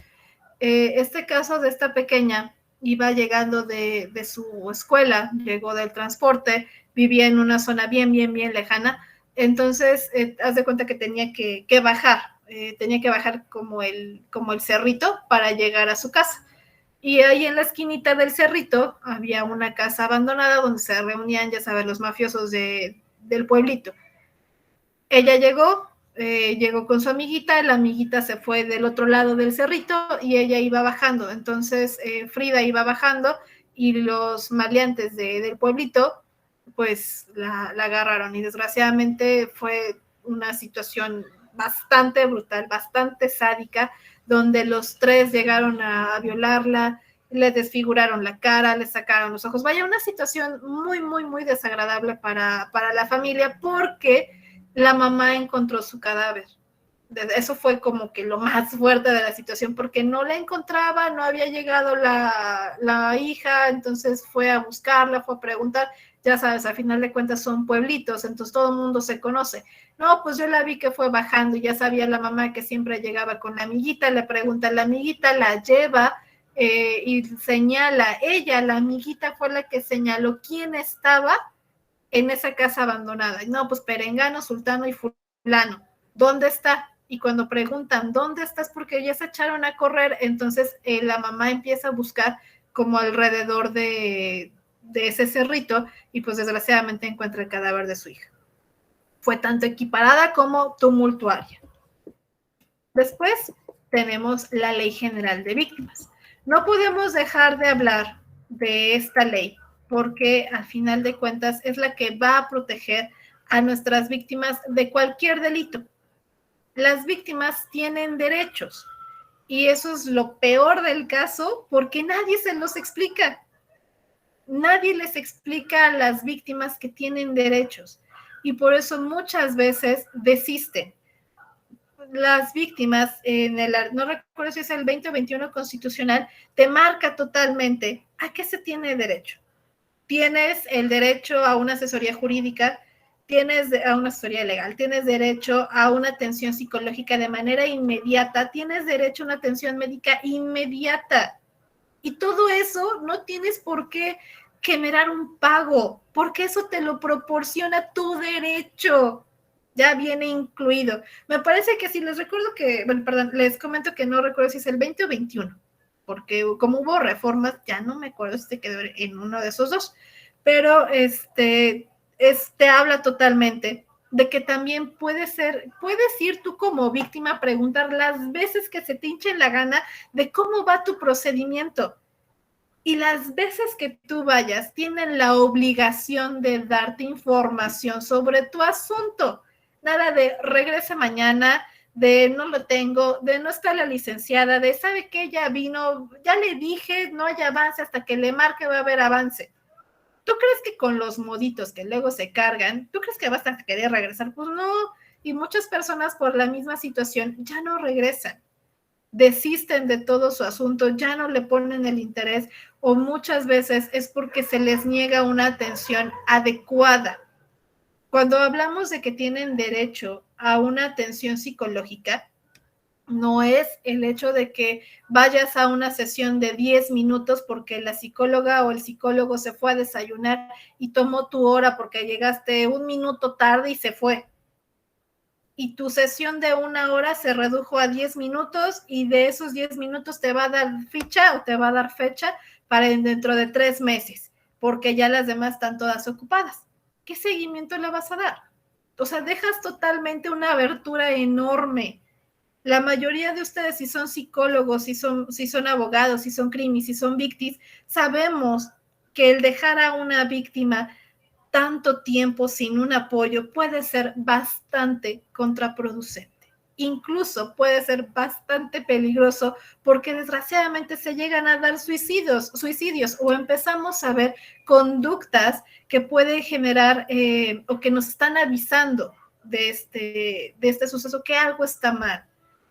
Este caso de esta pequeña iba llegando de su escuela, llegó del transporte, vivía en una zona bien lejana, entonces haz de cuenta que tenía que bajar como el cerrito para llegar a su casa. Y ahí en la esquinita del cerrito había una casa abandonada donde se reunían, ya sabes, los mafiosos del pueblito. Ella llegó con su amiguita, la amiguita se fue del otro lado del cerrito y ella iba bajando. Entonces Frida iba bajando y los maleantes del pueblito pues la agarraron y desgraciadamente fue una situación bastante brutal, bastante sádica, donde los tres llegaron a violarla, le desfiguraron la cara, le sacaron los ojos. Vaya, una situación muy, muy, muy desagradable para la familia porque la mamá encontró su cadáver. Eso fue como que lo más fuerte de la situación porque no la encontraba, no había llegado la hija, entonces fue a buscarla, fue a preguntar, ya sabes, al final de cuentas son pueblitos, entonces todo el mundo se conoce. No, pues yo la vi que fue bajando y ya sabía la mamá que siempre llegaba con la amiguita, le pregunta a la amiguita, la lleva y señala, ella, la amiguita fue la que señaló quién estaba en esa casa abandonada. No, pues Perengano, Sultano y Fulano, ¿dónde está? Y cuando preguntan, ¿dónde estás? Porque ya se echaron a correr, entonces la mamá empieza a buscar como alrededor de ese cerrito y pues desgraciadamente encuentra el cadáver de su hija. Fue tanto equiparada como tumultuaria. Después tenemos la Ley General de Víctimas. No podemos dejar de hablar de esta ley porque al final de cuentas es la que va a proteger a nuestras víctimas de cualquier delito. Las víctimas tienen derechos y eso es lo peor del caso porque nadie se los explica. Nadie les explica a las víctimas que tienen derechos y por eso muchas veces desisten. Las víctimas, no recuerdo si es el 20 o 21 constitucional, te marca totalmente a qué se tiene derecho. Tienes el derecho a una asesoría jurídica, tienes a una asesoría legal, tienes derecho a una atención psicológica de manera inmediata, tienes derecho a una atención médica inmediata. Y todo eso no tienes por qué generar un pago, porque eso te lo proporciona tu derecho. Ya viene incluido. Me parece que sí, les recuerdo que, bueno, perdón, les comento que no recuerdo si es el 20 o 21, porque como hubo reformas, ya no me acuerdo si se quedó en uno de esos dos, pero este habla totalmente de que también puedes ir tú como víctima a preguntar las veces que se te hinche la gana de cómo va tu procedimiento. Y las veces que tú vayas, tienen la obligación de darte información sobre tu asunto. Nada de regrese mañana, de no lo tengo, de no está la licenciada, de sabe que ya vino, ya le dije, no hay avance, hasta que le marque va a haber avance. ¿Tú crees que con los moditos que luego se cargan, tú crees que vas a querer regresar? Pues no, y muchas personas por la misma situación ya no regresan, desisten de todo su asunto, ya no le ponen el interés o muchas veces es porque se les niega una atención adecuada. Cuando hablamos de que tienen derecho a una atención psicológica, no es el hecho de que vayas a una sesión de 10 minutos porque la psicóloga o el psicólogo se fue a desayunar y tomó tu hora porque llegaste un minuto tarde y se fue. Y tu sesión de 1 hora se redujo a 10 minutos y de esos 10 minutos te va a dar ficha o te va a dar fecha para dentro de 3 meses, porque ya las demás están todas ocupadas. ¿Qué seguimiento le vas a dar? O sea, dejas totalmente una abertura enorme. La mayoría de ustedes, si son psicólogos, si son abogados, si son crimis, si son víctimas, sabemos que el dejar a una víctima tanto tiempo sin un apoyo puede ser bastante contraproducente. Incluso puede ser bastante peligroso porque desgraciadamente se llegan a dar suicidios o empezamos a ver conductas que pueden generar o que nos están avisando de este suceso, que algo está mal.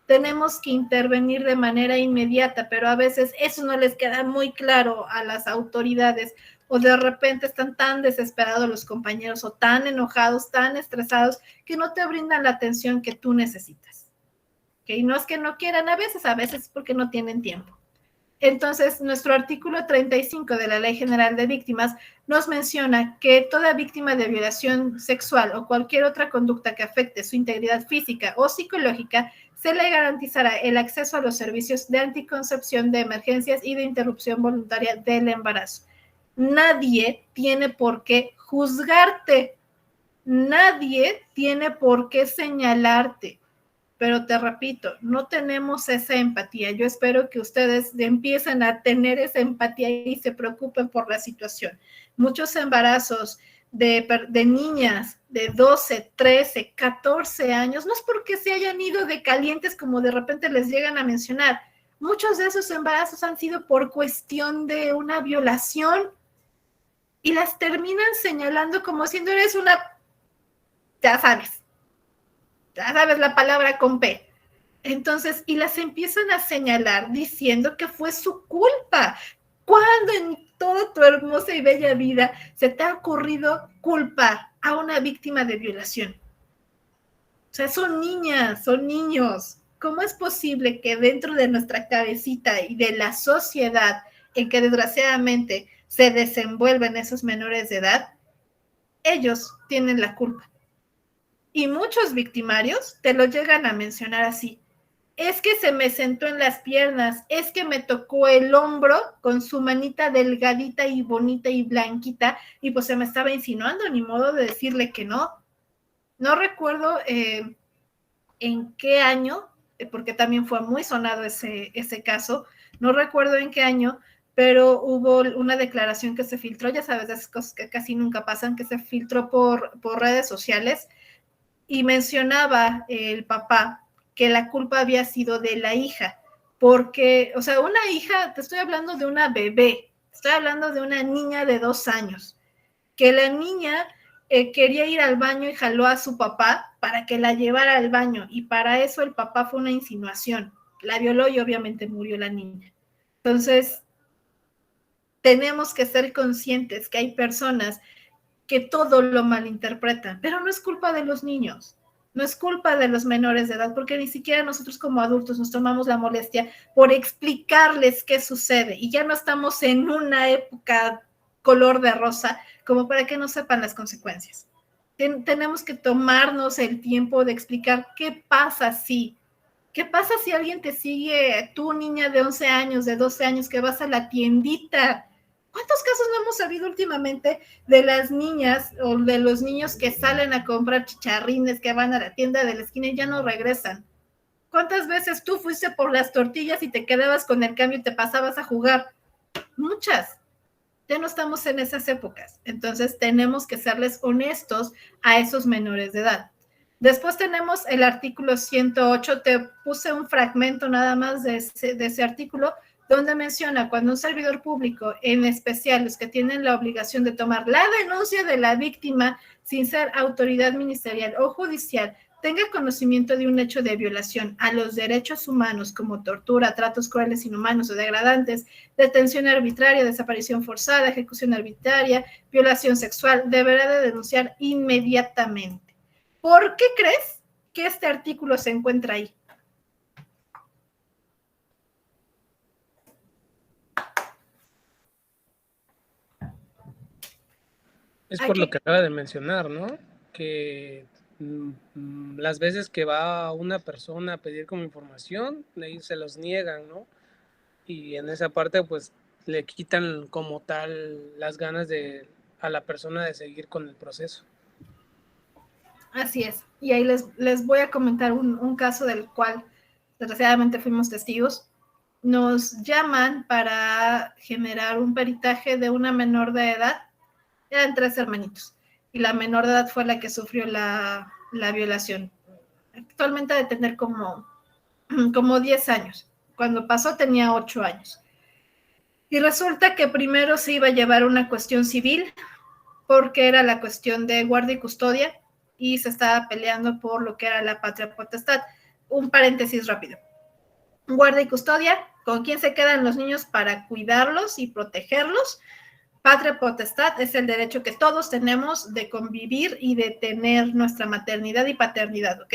Tenemos que intervenir de manera inmediata, pero a veces eso no les queda muy claro a las autoridades o de repente están tan desesperados los compañeros o tan enojados, tan estresados que no te brindan la atención que tú necesitas. ¿Okay? No es que no quieran a veces es porque no tienen tiempo. Entonces, nuestro artículo 35 de la Ley General de Víctimas nos menciona que toda víctima de violación sexual o cualquier otra conducta que afecte su integridad física o psicológica se le garantizará el acceso a los servicios de anticoncepción, de emergencias y de interrupción voluntaria del embarazo. Nadie tiene por qué juzgarte, nadie tiene por qué señalarte, pero te repito, no tenemos esa empatía. Yo espero que ustedes empiecen a tener esa empatía y se preocupen por la situación. Muchos embarazos de niñas de 12, 13, 14 años, no es porque se hayan ido de calientes como de repente les llegan a mencionar. Muchos de esos embarazos han sido por cuestión de una violación y las terminan señalando como siendo eres una, ya sabes la palabra con P. Entonces, y las empiezan a señalar diciendo que fue su culpa. ¿Cuándo en toda tu hermosa y bella vida se te ha ocurrido culpar a una víctima de violación? O sea, son niñas, son niños. ¿Cómo es posible que dentro de nuestra cabecita y de la sociedad en que desgraciadamente se desenvuelven esos menores de edad, ellos tienen la culpa? Y muchos victimarios te lo llegan a mencionar así. Es que se me sentó en las piernas, es que me tocó el hombro con su manita delgadita y bonita y blanquita y pues se me estaba insinuando, ni modo de decirle que no. No recuerdo en qué año, porque también fue muy sonado ese caso, no recuerdo en qué año, pero hubo una declaración que se filtró, ya sabes, de esas cosas que casi nunca pasan, que se filtró por redes sociales, y mencionaba el papá que la culpa había sido de la hija, porque, o sea, una hija, te estoy hablando de una bebé, estoy hablando de una niña de 2 años, que la niña quería ir al baño y jaló a su papá para que la llevara al baño, y para eso el papá fue una insinuación, la violó y obviamente murió la niña. Entonces, tenemos que ser conscientes que hay personas que todo lo malinterpretan, pero no es culpa de los niños, no es culpa de los menores de edad, porque ni siquiera nosotros como adultos nos tomamos la molestia por explicarles qué sucede, y ya no estamos en una época color de rosa como para que no sepan las consecuencias. Tenemos que tomarnos el tiempo de explicar qué pasa si alguien te sigue, tú niña de 11 años, de 12 años, que vas a la tiendita. ¿Cuántos casos no hemos sabido últimamente de las niñas o de los niños que salen a comprar chicharrines, que van a la tienda de la esquina y ya no regresan? ¿Cuántas veces tú fuiste por las tortillas y te quedabas con el cambio y te pasabas a jugar? Muchas. Ya no estamos en esas épocas. Entonces tenemos que serles honestos a esos menores de edad. Después tenemos el artículo 108. Te puse un fragmento nada más de ese artículo, donde menciona cuando un servidor público, en especial los que tienen la obligación de tomar la denuncia de la víctima sin ser autoridad ministerial o judicial, tenga conocimiento de un hecho de violación a los derechos humanos como tortura, tratos crueles, inhumanos o degradantes, detención arbitraria, desaparición forzada, ejecución arbitraria, violación sexual, deberá de denunciar inmediatamente. ¿Por qué crees que este artículo se encuentra ahí? Es por lo que acaba de mencionar, ¿no? Que las veces que va una persona a pedir como información, ahí se los niegan, ¿no? Y en esa parte, pues, le quitan como tal las ganas a la persona de seguir con el proceso. Así es. Y ahí les voy a comentar un caso del cual desgraciadamente fuimos testigos. Nos llaman para generar un peritaje de una menor de edad. Eran 3 hermanitos. Y la menor de edad fue la que sufrió la violación. Actualmente ha de tener como 10 años. Cuando pasó tenía 8 años. Y resulta que primero se iba a llevar una cuestión civil, porque era la cuestión de guardia y custodia, y se estaba peleando por lo que era la patria potestad. Un paréntesis rápido. Guardia y custodia, ¿con quién se quedan los niños para cuidarlos y protegerlos? Patria potestad es el derecho que todos tenemos de convivir y de tener nuestra maternidad y paternidad, ¿ok?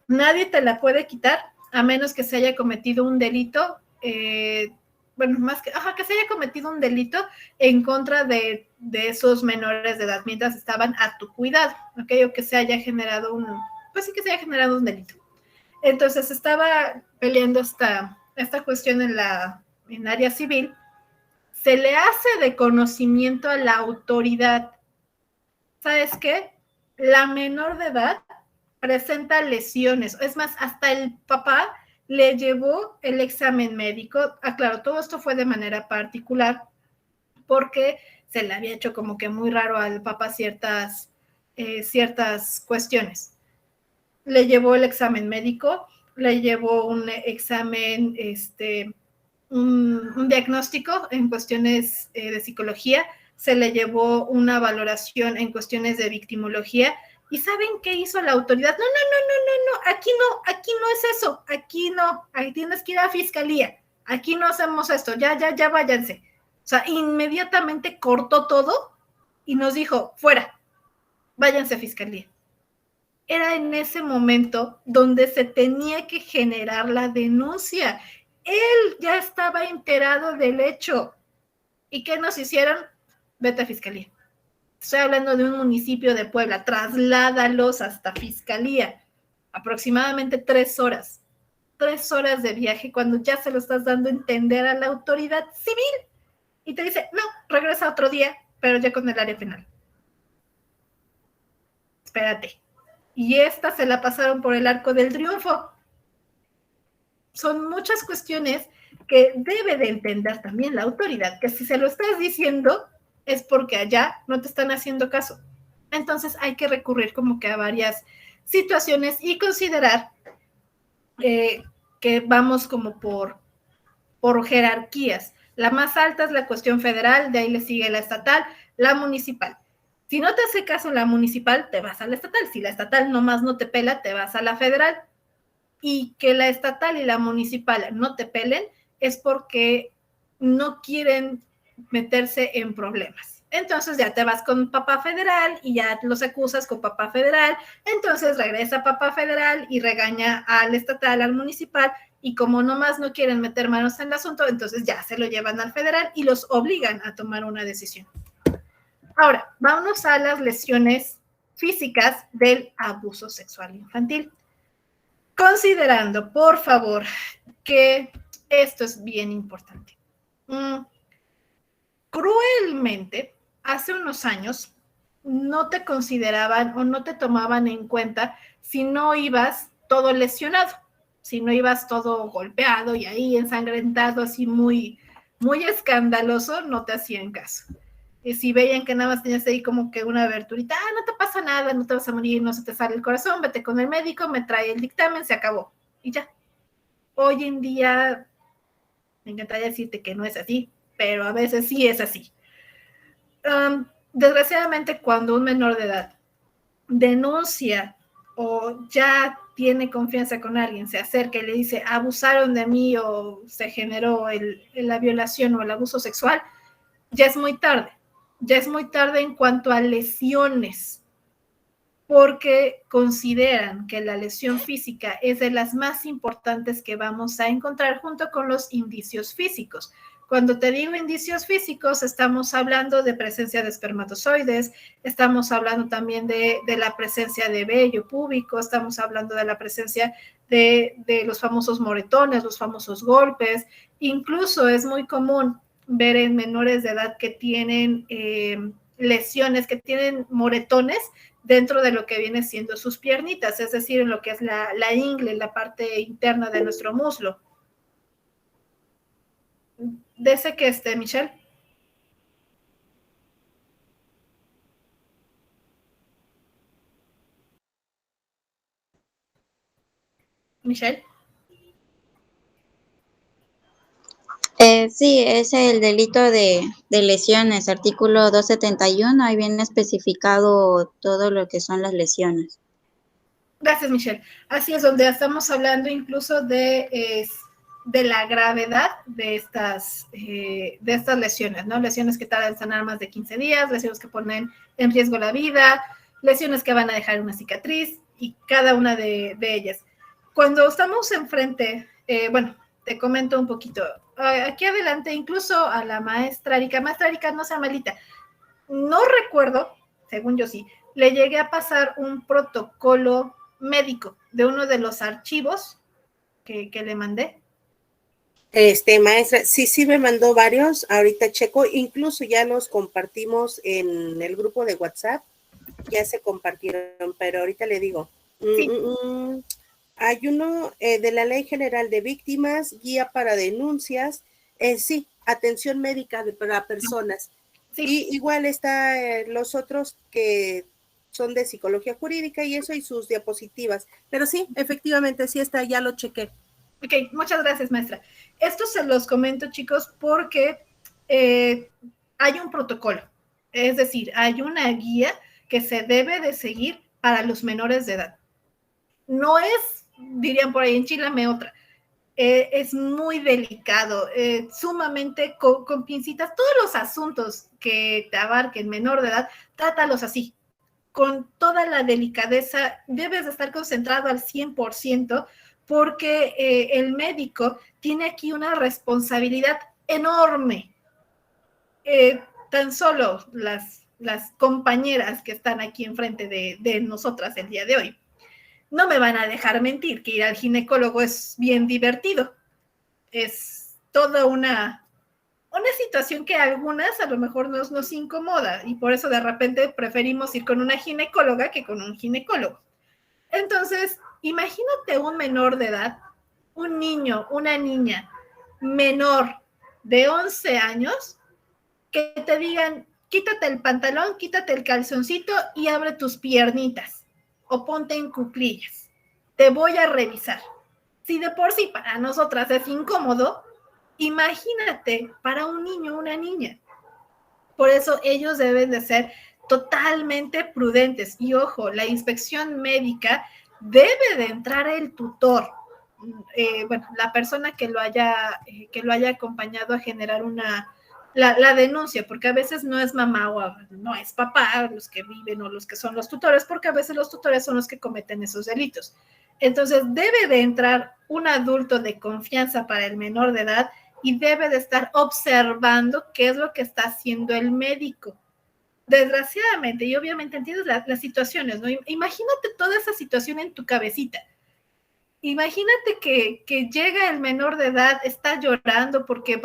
Nadie te la puede quitar a menos que se haya cometido un delito, que se haya cometido un delito en contra de esos menores de edad mientras estaban a tu cuidado, ¿ok? O que se haya generado un delito. Entonces estaba peleando esta cuestión en área civil. Se le hace de conocimiento a la autoridad. ¿Sabes qué? La menor de edad presenta lesiones. Es más, hasta el papá le llevó el examen médico. Claro, todo esto fue de manera particular porque se le había hecho como que muy raro al papá ciertas cuestiones. Le llevó el examen médico, le llevó un examen, un diagnóstico en cuestiones de psicología, se le llevó una valoración en cuestiones de victimología. ¿Y saben qué hizo la autoridad? No, aquí no es eso, aquí no, ahí tienes que ir a fiscalía, aquí no hacemos esto, ya váyanse. O sea, inmediatamente cortó todo y nos dijo, fuera, váyanse a fiscalía. Era en ese momento donde se tenía que generar la denuncia. Él ya estaba enterado del hecho. ¿Y qué nos hicieron? Vete a fiscalía. Estoy hablando de un municipio de Puebla. Trasládalos hasta fiscalía. Aproximadamente 3 horas. 3 horas de viaje cuando ya se lo estás dando a entender a la autoridad civil. Y te dice, no, regresa otro día, pero ya con el área penal. Espérate. Y esta se la pasaron por el arco del triunfo. Son muchas cuestiones que debe de entender también la autoridad, que si se lo estás diciendo es porque allá no te están haciendo caso. Entonces hay que recurrir como que a varias situaciones y considerar que vamos como por jerarquías. La más alta es la cuestión federal, de ahí le sigue la estatal, la municipal. Si no te hace caso la municipal, te vas a la estatal. Si la estatal nomás no te pela, te vas a la federal. Y que la estatal y la municipal no te pelen es porque no quieren meterse en problemas. Entonces ya te vas con papá federal y ya los acusas con papá federal. Entonces regresa papá federal y regaña al estatal, al municipal. Y como nomás no quieren meter manos en el asunto, entonces ya se lo llevan al federal y los obligan a tomar una decisión. Ahora, vámonos a las lesiones físicas del abuso sexual infantil. Considerando, por favor, que esto es bien importante. Cruelmente, hace unos años, no te consideraban o no te tomaban en cuenta si no ibas todo lesionado, si no ibas todo golpeado y ahí ensangrentado, así muy, muy escandaloso, no te hacían caso. Y si veían que nada más tenías ahí como que una aberturita, no te pasa nada, no te vas a morir, no se te sale el corazón, vete con el médico, me trae el dictamen, se acabó. Y ya. Hoy en día, me encantaría decirte que no es así, pero a veces sí es así. Desgraciadamente, cuando un menor de edad denuncia o ya tiene confianza con alguien, se acerca y le dice, abusaron de mí o se generó la violación o el abuso sexual, ya es muy tarde. Ya es muy tarde en cuanto a lesiones, porque consideran que la lesión física es de las más importantes que vamos a encontrar junto con los indicios físicos. Cuando te digo indicios físicos, estamos hablando de presencia de espermatozoides, estamos hablando también de la presencia de vello púbico, estamos hablando de la presencia de los famosos moretones, los famosos golpes. Incluso es muy común ver en menores de edad que tienen lesiones, que tienen moretones dentro de lo que viene siendo sus piernitas, es decir, en lo que es la ingle, la parte interna de nuestro muslo. Dese que Michelle. Michelle. Sí, es el delito de lesiones, artículo 271, ahí viene especificado todo lo que son las lesiones. Gracias, Michelle. Así es, donde estamos hablando incluso de la gravedad de estas lesiones, ¿no? Lesiones que tardan en sanar más de 15 días, lesiones que ponen en riesgo la vida, lesiones que van a dejar una cicatriz y cada una de ellas. Cuando estamos enfrente, bueno, te comento un poquito. Aquí adelante, incluso a la maestra Erika, no sea malita, no recuerdo, según yo sí, le llegué a pasar un protocolo médico de uno de los archivos que le mandé. Maestra, sí me mandó varios, ahorita checo, incluso ya los compartimos en el grupo de WhatsApp, ya se compartieron, pero ahorita le digo, Sí. Hay uno de la Ley General de Víctimas, guía para denuncias, sí, atención médica para personas. Sí. Y igual está los otros que son de psicología jurídica y eso y sus diapositivas. Pero sí, efectivamente, sí está, ya lo chequé. Ok, muchas gracias, maestra. Esto se los comento, chicos, porque hay un protocolo. Es decir, hay una guía que se debe de seguir para los menores de edad. No es, dirían por ahí, enchilame otra. Es muy delicado, sumamente con pincitas. Todos los asuntos que te abarquen menor de edad, trátalos así, con toda la delicadeza. Debes de estar concentrado al 100%, porque el médico tiene aquí una responsabilidad enorme. Tan solo las compañeras que están aquí enfrente de nosotras el día de hoy no me van a dejar mentir que ir al ginecólogo es bien divertido. Es toda una situación que a algunas a lo mejor nos incomoda, y por eso de repente preferimos ir con una ginecóloga que con un ginecólogo. Entonces, imagínate un menor de edad, un niño, una niña menor de 11 años, que te digan, quítate el pantalón, quítate el calzoncito y abre tus piernitas o ponte en cuclillas. Te voy a revisar. Si de por sí para nosotras es incómodo, imagínate para un niño o una niña. Por eso ellos deben de ser totalmente prudentes. Y ojo, la inspección médica debe de entrar el tutor. Bueno, la persona que lo haya acompañado a generar la denuncia, porque a veces no es mamá o no es papá los que viven o los que son los tutores, porque a veces los tutores son los que cometen esos delitos. Entonces, debe de entrar un adulto de confianza para el menor de edad y debe de estar observando qué es lo que está haciendo el médico. Desgraciadamente, y obviamente entiendes las situaciones, ¿no? Imagínate toda esa situación en tu cabecita. Imagínate que llega el menor de edad, está llorando porque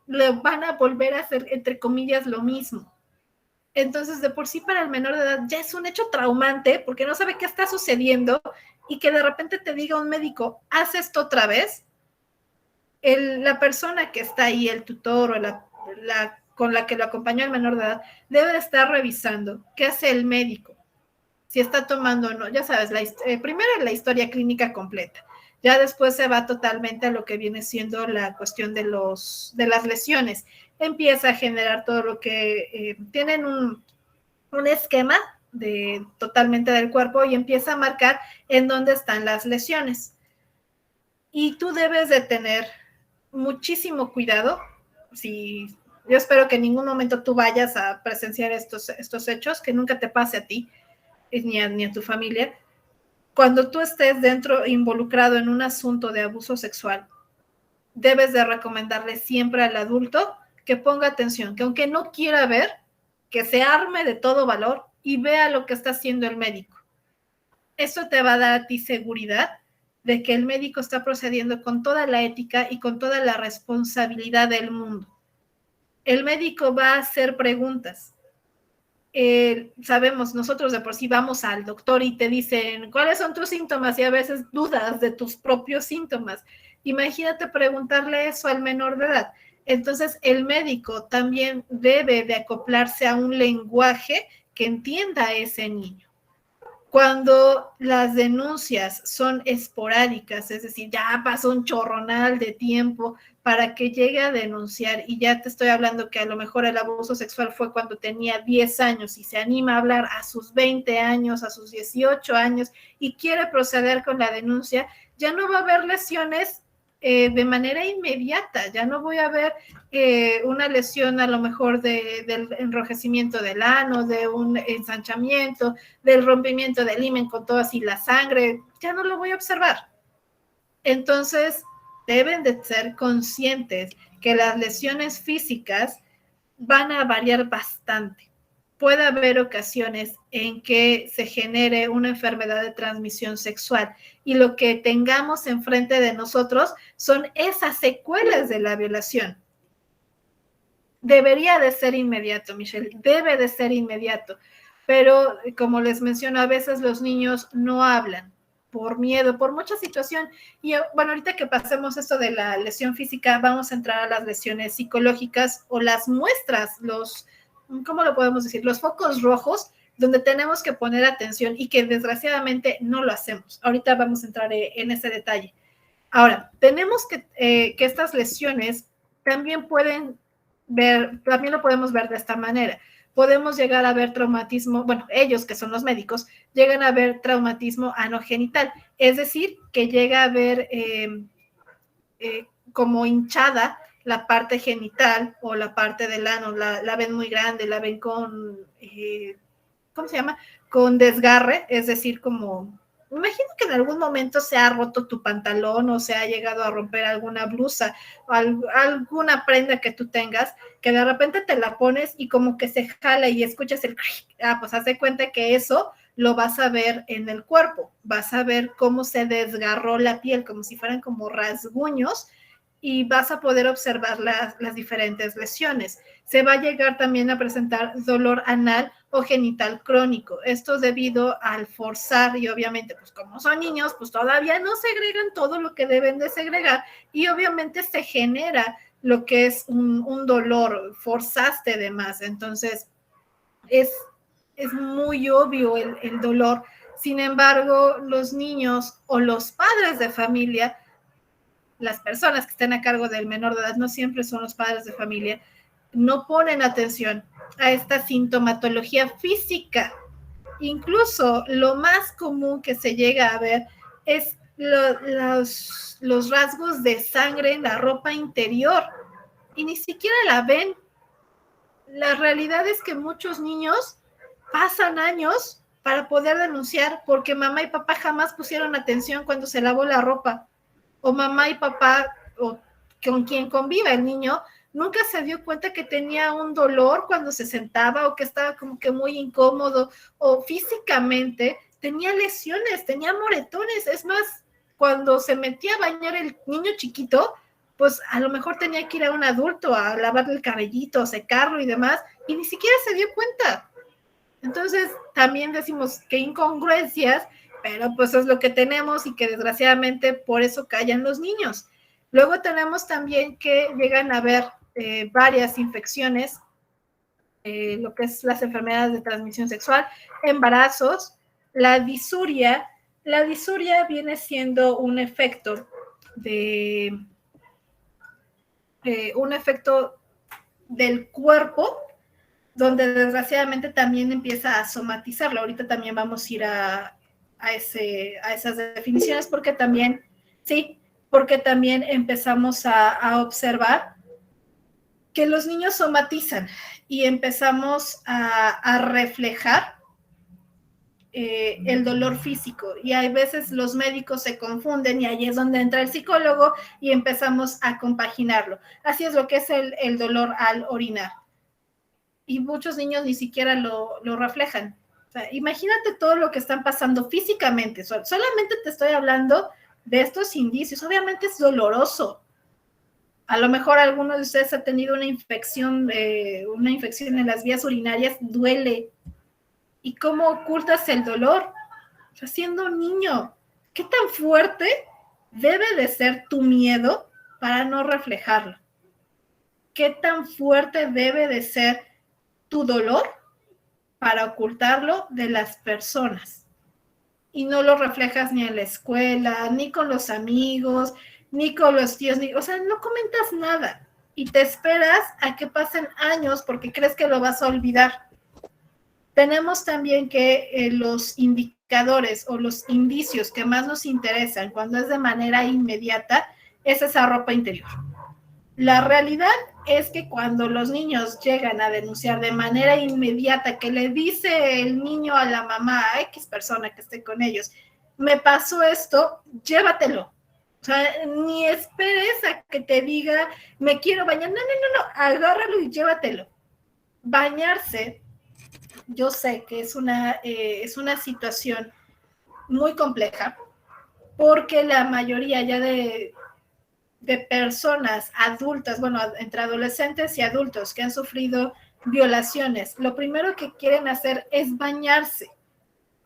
le van a volver a hacer, entre comillas, lo mismo. Entonces, de por sí para el menor de edad ya es un hecho traumante porque no sabe qué está sucediendo, y que de repente te diga un médico, haz esto otra vez. La persona que está ahí, el tutor o con la que lo acompañó el menor de edad, debe de estar revisando qué hace el médico, si está tomando o no. Ya sabes, primero la historia clínica completa. Ya después se va totalmente a lo que viene siendo la cuestión de las lesiones. Empieza a generar todo lo que tienen un esquema totalmente del cuerpo, y empieza a marcar en dónde están las lesiones. Y tú debes de tener muchísimo cuidado. Yo espero que en ningún momento tú vayas a presenciar estos hechos, que nunca te pase a ti ni a tu familia. Cuando tú estés involucrado en un asunto de abuso sexual, debes de recomendarle siempre al adulto que ponga atención, que aunque no quiera ver, que se arme de todo valor y vea lo que está haciendo el médico. Eso te va a dar a ti seguridad de que el médico está procediendo con toda la ética y con toda la responsabilidad del mundo. El médico va a hacer preguntas. Sabemos, nosotros de por sí vamos al doctor y te dicen, ¿cuáles son tus síntomas? Y a veces dudas de tus propios síntomas. Imagínate preguntarle eso al menor de edad. Entonces, el médico también debe de acoplarse a un lenguaje que entienda a ese niño. Cuando las denuncias son esporádicas, es decir, ya pasó un chorronal de tiempo para que llegue a denunciar, y ya te estoy hablando que a lo mejor el abuso sexual fue cuando tenía 10 años y se anima a hablar a sus 20 años, a sus 18 años, y quiere proceder con la denuncia, ya no va a haber lesiones de manera inmediata. Ya no voy a ver una lesión a lo mejor del enrojecimiento del ano, de un ensanchamiento, del rompimiento del himen con todo así la sangre, ya no lo voy a observar. Entonces, deben de ser conscientes que las lesiones físicas van a variar bastante. puede haber ocasiones en que se genere una enfermedad de transmisión sexual y lo que tengamos enfrente de nosotros son esas secuelas de la violación. Debería de ser inmediato, Michelle, debe de ser inmediato, pero como les menciono, a veces los niños no hablan por miedo, por mucha situación. Y bueno, ahorita que pasemos esto de la lesión física, vamos a entrar a las lesiones psicológicas o las muestras, ¿cómo lo podemos decir? Los focos rojos, donde tenemos que poner atención y que desgraciadamente no lo hacemos. Ahorita vamos a entrar en ese detalle. Ahora, tenemos que estas lesiones también también lo podemos ver de esta manera. Podemos llegar a ver traumatismo, bueno, ellos que son los médicos, llegan a ver traumatismo anogenital, es decir, que llega a ver como hinchada la parte genital o la parte del ano, la ven muy grande, la ven con, ¿cómo se llama? Con desgarre, es decir, como, imagino que en algún momento se ha roto tu pantalón o se ha llegado a romper alguna blusa o alguna prenda que tú tengas, que de repente te la pones y como que se jala y escuchas el pues haz de cuenta que eso lo vas a ver en el cuerpo, vas a ver cómo se desgarró la piel, como si fueran como rasguños, y vas a poder observar las diferentes lesiones. Se va a llegar también a presentar dolor anal o genital crónico. Esto debido al forzar y obviamente, pues como son niños, pues todavía no segregan todo lo que deben de segregar y obviamente se genera lo que es un dolor, forzaste de más. Entonces, es muy obvio el dolor. Sin embargo, los niños o los padres de familia, las personas que estén a cargo del menor de edad, no siempre son los padres de familia, no ponen atención a esta sintomatología física. Incluso lo más común que se llega a ver es los rasgos de sangre en la ropa interior y ni siquiera la ven. La realidad es que muchos niños pasan años para poder denunciar porque mamá y papá jamás pusieron atención cuando se lavó la ropa, o mamá y papá o con quien conviva el niño nunca se dio cuenta que tenía un dolor cuando se sentaba o que estaba como que muy incómodo o físicamente tenía lesiones, tenía moretones. Es más, cuando se metía a bañar el niño chiquito, pues a lo mejor tenía que ir a un adulto a lavarle el cabellito, secarlo y demás, y ni siquiera se dio cuenta. Entonces, también decimos que incongruencias, pero pues es lo que tenemos y que desgraciadamente por eso callan los niños. Luego tenemos también que llegan a haber varias infecciones, lo que es las enfermedades de transmisión sexual, embarazos, la disuria. La disuria viene siendo un efecto del cuerpo, donde desgraciadamente también empieza a somatizarlo. Ahorita también vamos a ir a esas definiciones porque también empezamos a observar que los niños somatizan y empezamos a reflejar el dolor físico, y hay veces los médicos se confunden y ahí es donde entra el psicólogo y empezamos a compaginarlo. Así es lo que es el dolor al orinar. Y muchos niños ni siquiera lo reflejan. O sea, imagínate todo lo que están pasando físicamente. Solamente te estoy hablando de estos indicios. Obviamente es doloroso. A lo mejor alguno de ustedes ha tenido una infección en las vías urinarias, duele. ¿Y cómo ocultas el dolor? O sea, siendo un niño, ¿qué tan fuerte debe de ser tu miedo para no reflejarlo? ¿Qué tan fuerte debe de ser tu dolor para ocultarlo de las personas? Y no lo reflejas ni en la escuela, ni con los amigos, ni con los tíos, o sea, no comentas nada y te esperas a que pasen años porque crees que lo vas a olvidar. Tenemos también que los indicadores o los indicios que más nos interesan cuando es de manera inmediata es esa ropa interior. La realidad es que cuando los niños llegan a denunciar de manera inmediata, que le dice el niño a la mamá, a X persona que esté con ellos, me pasó esto, llévatelo. O sea, ni esperes a que te diga, me quiero bañar. No, agárralo y llévatelo. Bañarse yo sé que es una situación muy compleja, porque la mayoría ya de personas adultas, bueno, entre adolescentes y adultos que han sufrido violaciones, lo primero que quieren hacer es bañarse.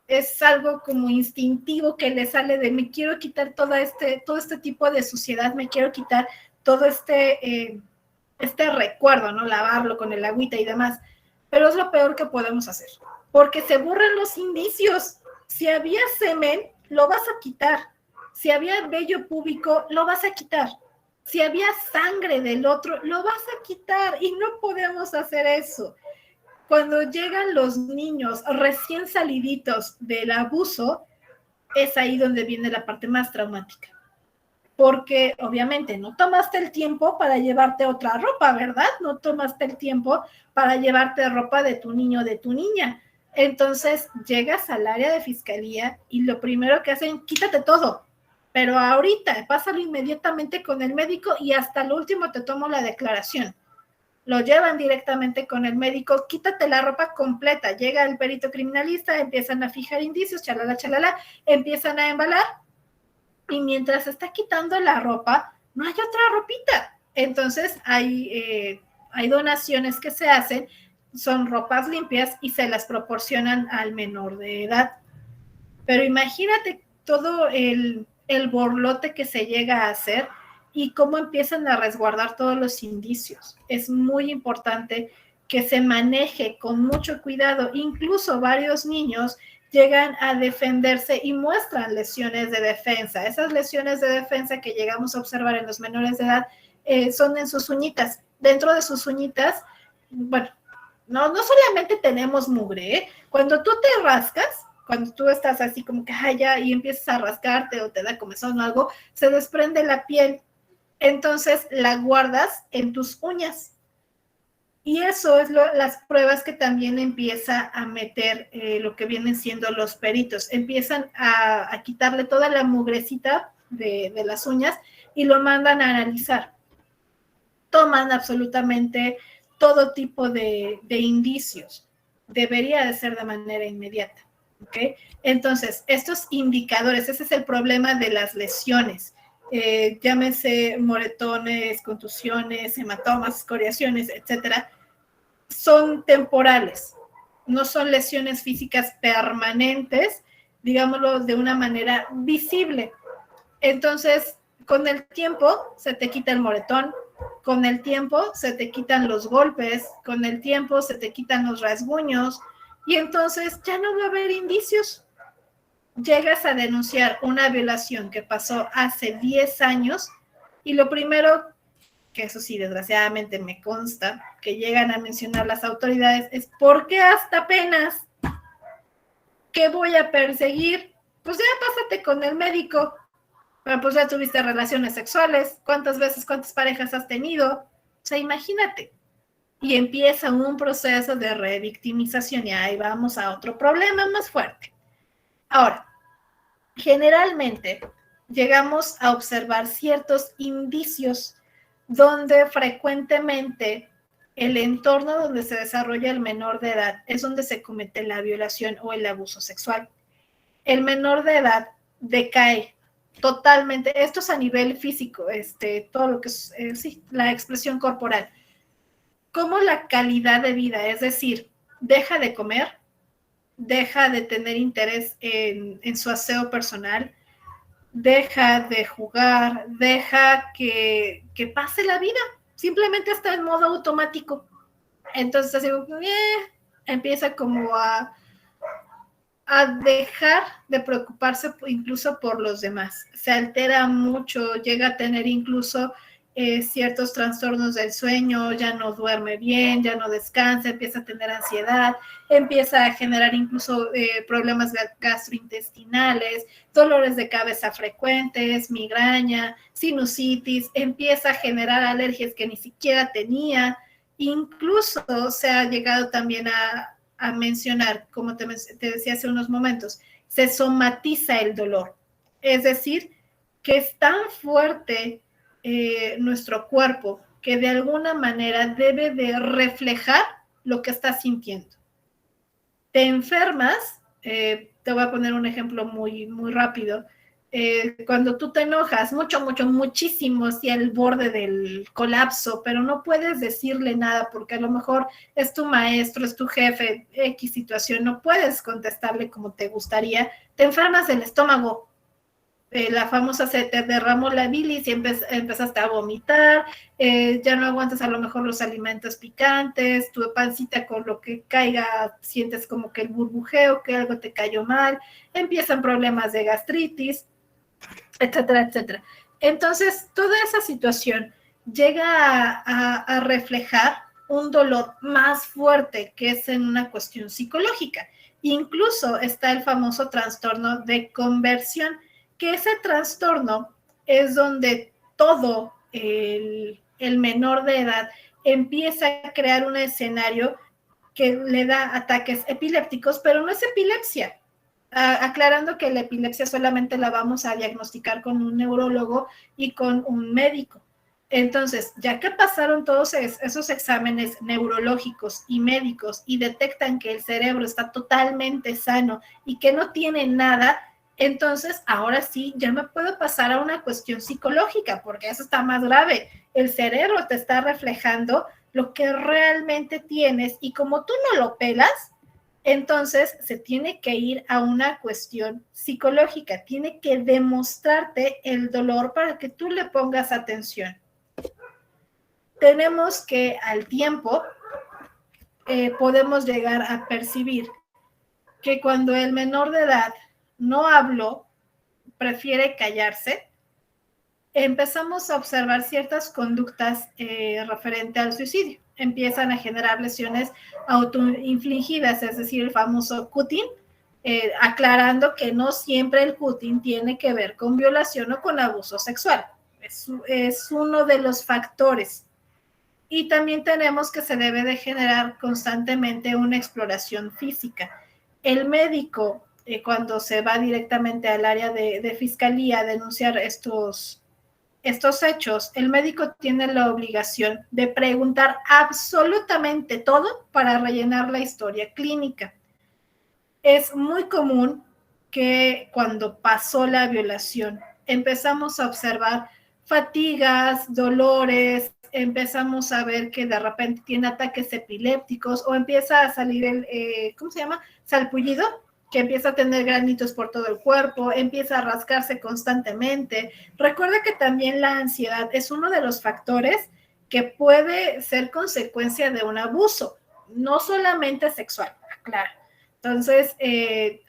Es algo como instintivo que le sale de me quiero quitar todo este tipo de suciedad, me quiero quitar todo este recuerdo, ¿no? Lavarlo con el agüita y demás. Pero es lo peor que podemos hacer, porque se borran los indicios. Si había semen, lo vas a quitar. Si había vello púbico, lo vas a quitar. Si había sangre del otro, lo vas a quitar y no podemos hacer eso. Cuando llegan los niños recién saliditos del abuso, es ahí donde viene la parte más traumática. Porque obviamente no tomaste el tiempo para llevarte otra ropa, ¿verdad? No tomaste el tiempo para llevarte ropa de tu niño o de tu niña. Entonces llegas al área de fiscalía y lo primero que hacen, quítate todo. Pero ahorita, pásalo inmediatamente con el médico y hasta el último te tomo la declaración. Lo llevan directamente con el médico, quítate la ropa completa. Llega el perito criminalista, empiezan a fijar indicios, chalala, chalala, empiezan a embalar y mientras está quitando la ropa, no hay otra ropita. Entonces hay donaciones que se hacen, son ropas limpias y se las proporcionan al menor de edad. Pero imagínate todo el borlote que se llega a hacer y cómo empiezan a resguardar todos los indicios. Es muy importante que se maneje con mucho cuidado. Incluso varios niños llegan a defenderse y muestran lesiones de defensa. Esas lesiones de defensa que llegamos a observar en los menores de edad son en sus uñitas. Dentro de sus uñitas, bueno, no solamente tenemos mugre, ¿eh? Cuando tú te rascas, cuando tú estás así como que ya y empiezas a rascarte o te da comezón o algo, se desprende la piel. Entonces la guardas en tus uñas. Y eso es las pruebas que también empieza a meter lo que vienen siendo los peritos. Empiezan a quitarle toda la mugrecita de las uñas y lo mandan a analizar. Toman absolutamente todo tipo de indicios. Debería de ser de manera inmediata. ¿Okay? Entonces, estos indicadores, ese es el problema de las lesiones. Llámese moretones, contusiones, hematomas, escoriaciones, etcétera, son temporales, no son lesiones físicas permanentes, digámoslo de una manera visible. Entonces, con el tiempo se te quita el moretón, con el tiempo se te quitan los golpes, con el tiempo se te quitan los rasguños y entonces ya no va a haber indicios. Llegas a denunciar una violación que pasó hace 10 años y lo primero, que eso sí, desgraciadamente me consta, que llegan a mencionar las autoridades es ¿por qué hasta apenas? ¿Qué voy a perseguir? Pues ya pásate con el médico. Pero pues ya tuviste relaciones sexuales. ¿Cuántas veces, cuántas parejas has tenido? O sea, imagínate. Y empieza un proceso de revictimización y ahí vamos a otro problema más fuerte. Ahora, generalmente llegamos a observar ciertos indicios donde frecuentemente el entorno donde se desarrolla el menor de edad es donde se comete la violación o el abuso sexual. El menor de edad decae totalmente, esto es a nivel físico, todo lo que es, sí, la expresión corporal, como la calidad de vida, es decir, deja de comer, deja de tener interés en su aseo personal, deja de jugar, deja que pase la vida, simplemente está en modo automático. Entonces así, empieza como a dejar de preocuparse incluso por los demás. Se altera mucho, llega a tener incluso ciertos trastornos del sueño, ya no duerme bien, ya no descansa, empieza a tener ansiedad, empieza a generar incluso problemas gastrointestinales, dolores de cabeza frecuentes, migraña, sinusitis, empieza a generar alergias que ni siquiera tenía, incluso se ha llegado también a mencionar, como te decía hace unos momentos, se somatiza el dolor. Es decir, que es tan fuerte nuestro cuerpo que de alguna manera debe de reflejar lo que está sintiendo. te enfermas, te voy a poner un ejemplo muy, muy rápido. Cuando tú te enojas muchísimo hacia el borde del colapso, pero no puedes decirle nada porque a lo mejor es tu maestro, es tu jefe, X situación, no puedes contestarle como te gustaría, te enfermas del estómago. La famosa se te derramó la bilis y empezaste a vomitar, ya no aguantas a lo mejor los alimentos picantes, tu pancita con lo que caiga, sientes como que el burbujeo, que algo te cayó mal, empiezan problemas de gastritis, etcétera, etcétera. Entonces, toda esa situación llega a reflejar un dolor más fuerte que es en una cuestión psicológica. Incluso está el famoso trastorno de conversión, que ese trastorno es donde todo el menor de edad empieza a crear un escenario que le da ataques epilépticos, pero no es epilepsia. Aclarando que la epilepsia solamente la vamos a diagnosticar con un neurólogo y con un médico. Entonces, ya que pasaron todos esos exámenes neurológicos y médicos y detectan que el cerebro está totalmente sano y que no tiene nada, entonces ahora sí ya me puedo pasar a una cuestión psicológica, porque eso está más grave. El cerebro te está reflejando lo que realmente tienes y como tú no lo pelas, entonces se tiene que ir a una cuestión psicológica, tiene que demostrarte el dolor para que tú le pongas atención. Tenemos que al tiempo podemos llegar a percibir que cuando el menor de edad no habló, prefiere callarse, empezamos a observar ciertas conductas referente al suicidio. Empiezan a generar lesiones autoinfligidas, es decir, el famoso cutting, aclarando que no siempre el cutting tiene que ver con violación o con abuso sexual. Es uno de los factores. Y también tenemos que se debe de generar constantemente una exploración física. El médico, cuando se va directamente al área de fiscalía a denunciar estos hechos, el médico tiene la obligación de preguntar absolutamente todo para rellenar la historia clínica. Es muy común que cuando pasó la violación empezamos a observar fatigas, dolores, empezamos a ver que de repente tiene ataques epilépticos o empieza a salir el, ¿cómo se llama? Salpullido, que empieza a tener granitos por todo el cuerpo, empieza a rascarse constantemente. Recuerda que también la ansiedad es uno de los factores que puede ser consecuencia de un abuso, no solamente sexual, claro. Entonces,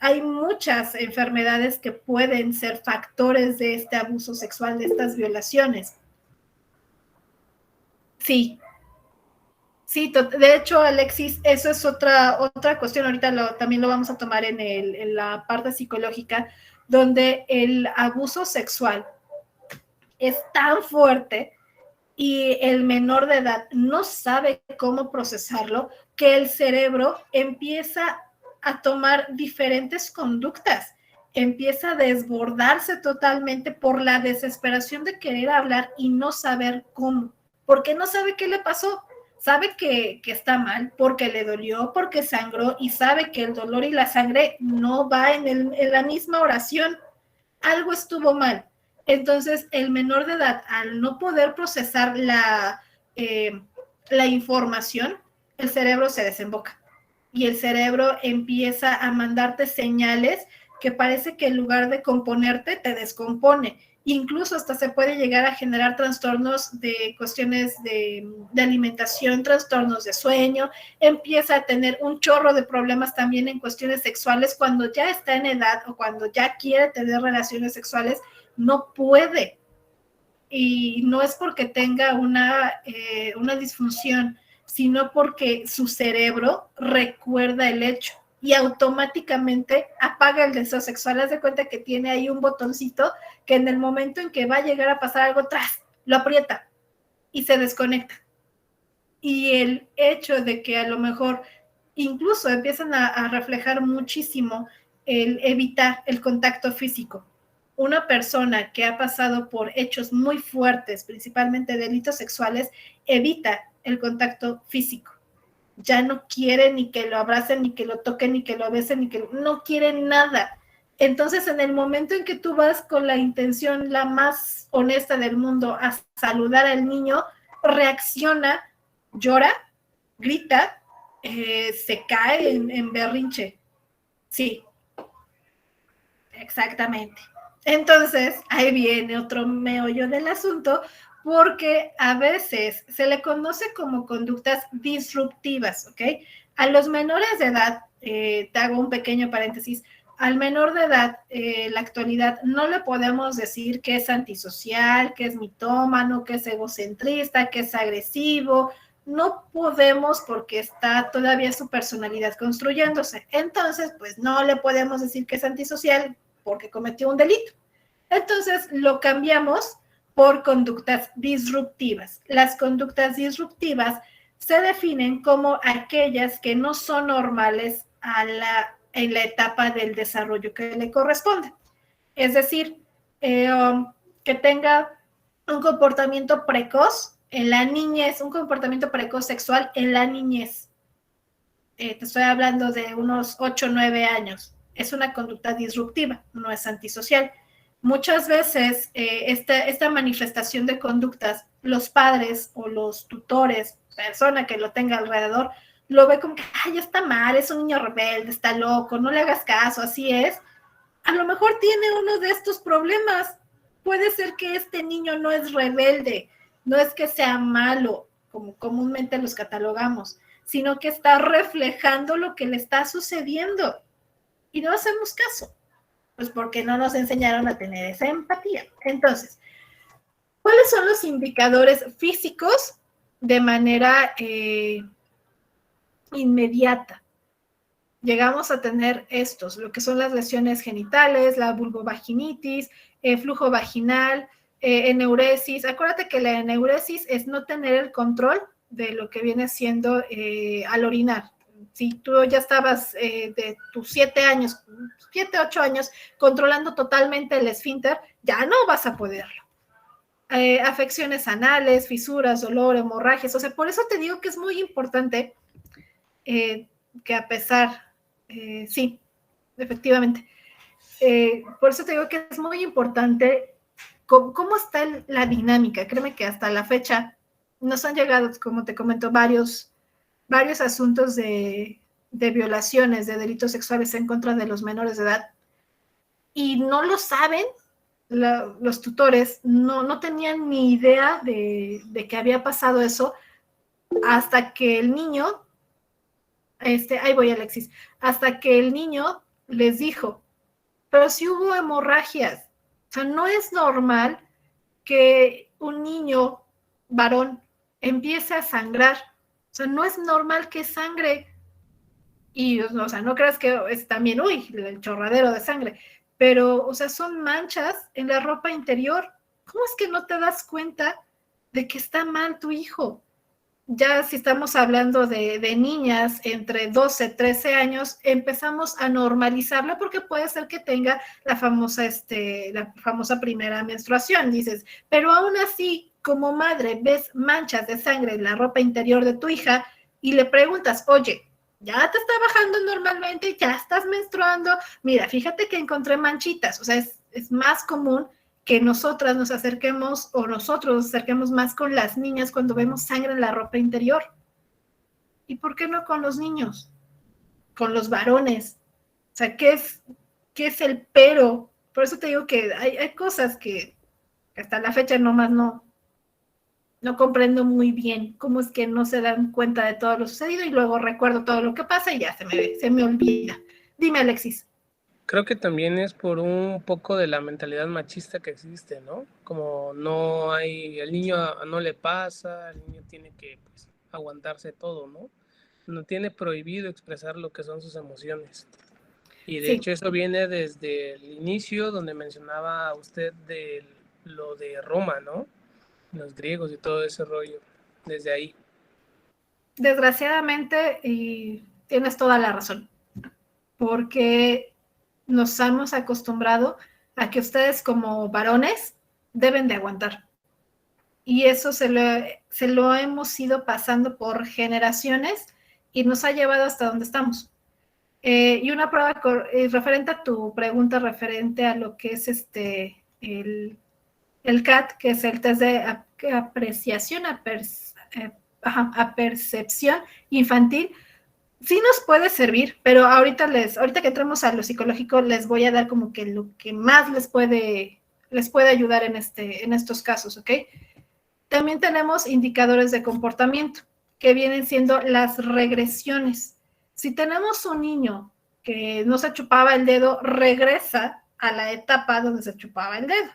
hay muchas enfermedades que pueden ser factores de este abuso sexual, de estas violaciones. Sí, sí, de hecho, Alexis, eso es otra cuestión, ahorita también lo vamos a tomar en la parte psicológica, donde el abuso sexual es tan fuerte y el menor de edad no sabe cómo procesarlo, que el cerebro empieza a tomar diferentes conductas, empieza a desbordarse totalmente por la desesperación de querer hablar y no saber cómo, porque no sabe qué le pasó. Sabe que está mal porque le dolió, porque sangró y sabe que el dolor y la sangre no va en la misma oración. Algo estuvo mal. Entonces, el menor de edad, al no poder procesar la información, el cerebro se desemboca y el cerebro empieza a mandarte señales que parece que en lugar de componerte, te descompone. Incluso hasta se puede llegar a generar trastornos de cuestiones de alimentación, trastornos de sueño, empieza a tener un chorro de problemas también en cuestiones sexuales cuando ya está en edad o cuando ya quiere tener relaciones sexuales, no puede. Y no es porque tenga una disfunción, sino porque su cerebro recuerda el hecho y automáticamente apaga el deseo sexual. Haz de cuenta que tiene ahí un botoncito que en el momento en que va a llegar a pasar algo atrás, lo aprieta y se desconecta. Y el hecho de que a lo mejor incluso empiezan a reflejar muchísimo el evitar el contacto físico. Una persona que ha pasado por hechos muy fuertes, principalmente delitos sexuales, evita el contacto físico. ya no quiere ni que lo abracen, ni que lo toquen, ni que lo besen, no quiere nada. Entonces, en el momento en que tú vas con la intención la más honesta del mundo a saludar al niño, reacciona, llora, grita, se cae en berrinche. Sí, exactamente. Entonces, ahí viene otro meollo del asunto, porque a veces se le conoce como conductas disruptivas, ¿ok? A los menores de edad, te hago un pequeño paréntesis, al menor de edad, en la actualidad, no le podemos decir que es antisocial, que es mitómano, que es egocentrista, que es agresivo. No podemos porque está todavía su personalidad construyéndose. Entonces, pues no le podemos decir que es antisocial porque cometió un delito. Entonces, lo cambiamos por conductas disruptivas. Las conductas disruptivas se definen como aquellas que no son normales en la etapa del desarrollo que le corresponde. Es decir, que tenga un comportamiento precoz en la niñez, un comportamiento precoz sexual en la niñez. Te estoy hablando de unos 8 o 9 años. Es una conducta disruptiva, no es antisocial. Muchas veces esta manifestación de conductas, los padres o los tutores, persona que lo tenga alrededor, lo ve como que, ay, ya está mal, es un niño rebelde, está loco, no le hagas caso, así es. A lo mejor tiene uno de estos problemas. Puede ser que este niño no es rebelde, no es que sea malo, como comúnmente los catalogamos, sino que está reflejando lo que le está sucediendo. Y no hacemos caso, pues porque no nos enseñaron a tener esa empatía. Entonces, ¿cuáles son los indicadores físicos de manera inmediata? Llegamos a tener estos, lo que son las lesiones genitales, la vulvovaginitis, flujo vaginal, eneuresis. Acuérdate que la eneuresis es no tener el control de lo que viene siendo al orinar. Si tú ya estabas de tus 7, 8 años, controlando totalmente el esfínter, ya no vas a poderlo. Afecciones anales, fisuras, dolor, hemorragias. O sea, por eso te digo que es muy importante que a pesar, sí, efectivamente, por eso te digo que es muy importante cómo está la dinámica. Créeme que hasta la fecha nos han llegado, como te comento, varios asuntos de violaciones, de delitos sexuales en contra de los menores de edad, y no lo saben. Los tutores no tenían ni idea de que había pasado eso hasta que el niño, ahí voy, Alexis, hasta que el niño les dijo, pero si hubo hemorragias. O sea, no es normal que un niño varón empiece a sangrar. O sea, no es normal que sangre. Y, o sea, no creas que es también, uy, el chorradero de sangre. Pero, o sea, son manchas en la ropa interior. ¿Cómo es que no te das cuenta de que está mal tu hijo? Ya si estamos hablando de niñas entre 12, 13 años, empezamos a normalizarla porque puede ser que tenga la famosa primera menstruación, dices, pero aún así, como madre, ves manchas de sangre en la ropa interior de tu hija y le preguntas, oye, ya te está bajando normalmente, ya estás menstruando, mira, fíjate que encontré manchitas. O sea, es más común que nosotras nos acerquemos o nosotros nos acerquemos más con las niñas cuando vemos sangre en la ropa interior. ¿Y por qué no con los niños? Con los varones. O sea, ¿qué es el pero? Por eso te digo que hay cosas que hasta la fecha nomás no comprendo muy bien cómo es que no se dan cuenta de todo lo sucedido y luego recuerdo todo lo que pasa y ya se me olvida. Dime, Alexis. Creo que también es por un poco de la mentalidad machista que existe, ¿no? Como no hay, el niño no le pasa, el niño tiene que pues, aguantarse todo, ¿no? No tiene prohibido expresar lo que son sus emociones. Y de hecho eso viene desde el inicio donde mencionaba usted de lo de Roma, ¿no? Los griegos y todo ese rollo, desde ahí. Desgraciadamente, y tienes toda la razón, porque nos hemos acostumbrado a que ustedes como varones deben de aguantar. Y eso se lo hemos ido pasando por generaciones y nos ha llevado hasta donde estamos. Y una prueba referente a tu pregunta, referente a lo que es el CAT, que es el test de apreciación a percepción infantil, sí nos puede servir, pero ahorita que entremos a lo psicológico, les voy a dar como que lo que más les puede ayudar en estos casos, ¿ok? También tenemos indicadores de comportamiento, que vienen siendo las regresiones. Si tenemos un niño que no se chupaba el dedo, regresa a la etapa donde se chupaba el dedo.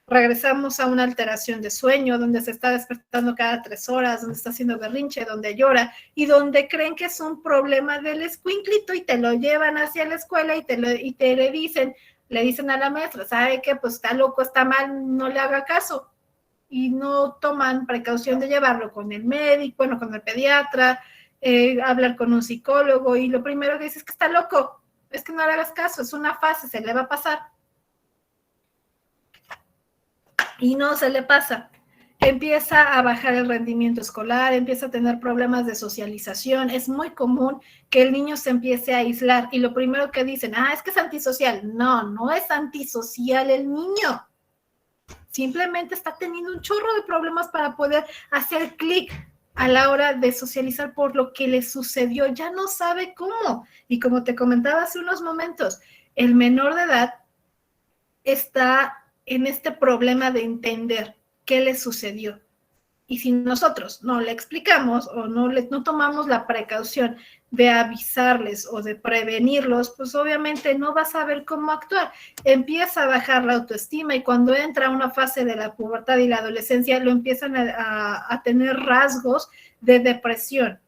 Regresamos a una alteración de sueño, donde se está despertando cada 3 horas, donde está haciendo berrinche, donde llora, y donde creen que es un problema del escuinclito y te lo llevan hacia la escuela y le dicen a la maestra, ¿sabe qué? Pues está loco, está mal, no le haga caso. Y no toman precaución de llevarlo con el médico, bueno, con el pediatra, hablar con un psicólogo, y lo primero que dice es que está loco, es que no le hagas caso, es una fase, se le va a pasar. Y no se le pasa. Empieza a bajar el rendimiento escolar, empieza a tener problemas de socialización. Es muy común que el niño se empiece a aislar, y lo primero que dicen, es que es antisocial. No, no es antisocial el niño. Simplemente está teniendo un chorro de problemas para poder hacer clic a la hora de socializar por lo que le sucedió. Ya no sabe cómo. Y como te comentaba hace unos momentos, el menor de edad está en este problema de entender qué le sucedió. Y si nosotros no le explicamos o no tomamos la precaución de avisarles o de prevenirlos, pues obviamente no va a saber cómo actuar. Empieza a bajar la autoestima, y cuando entra a una fase de la pubertad y la adolescencia, lo empiezan a tener rasgos de depresión,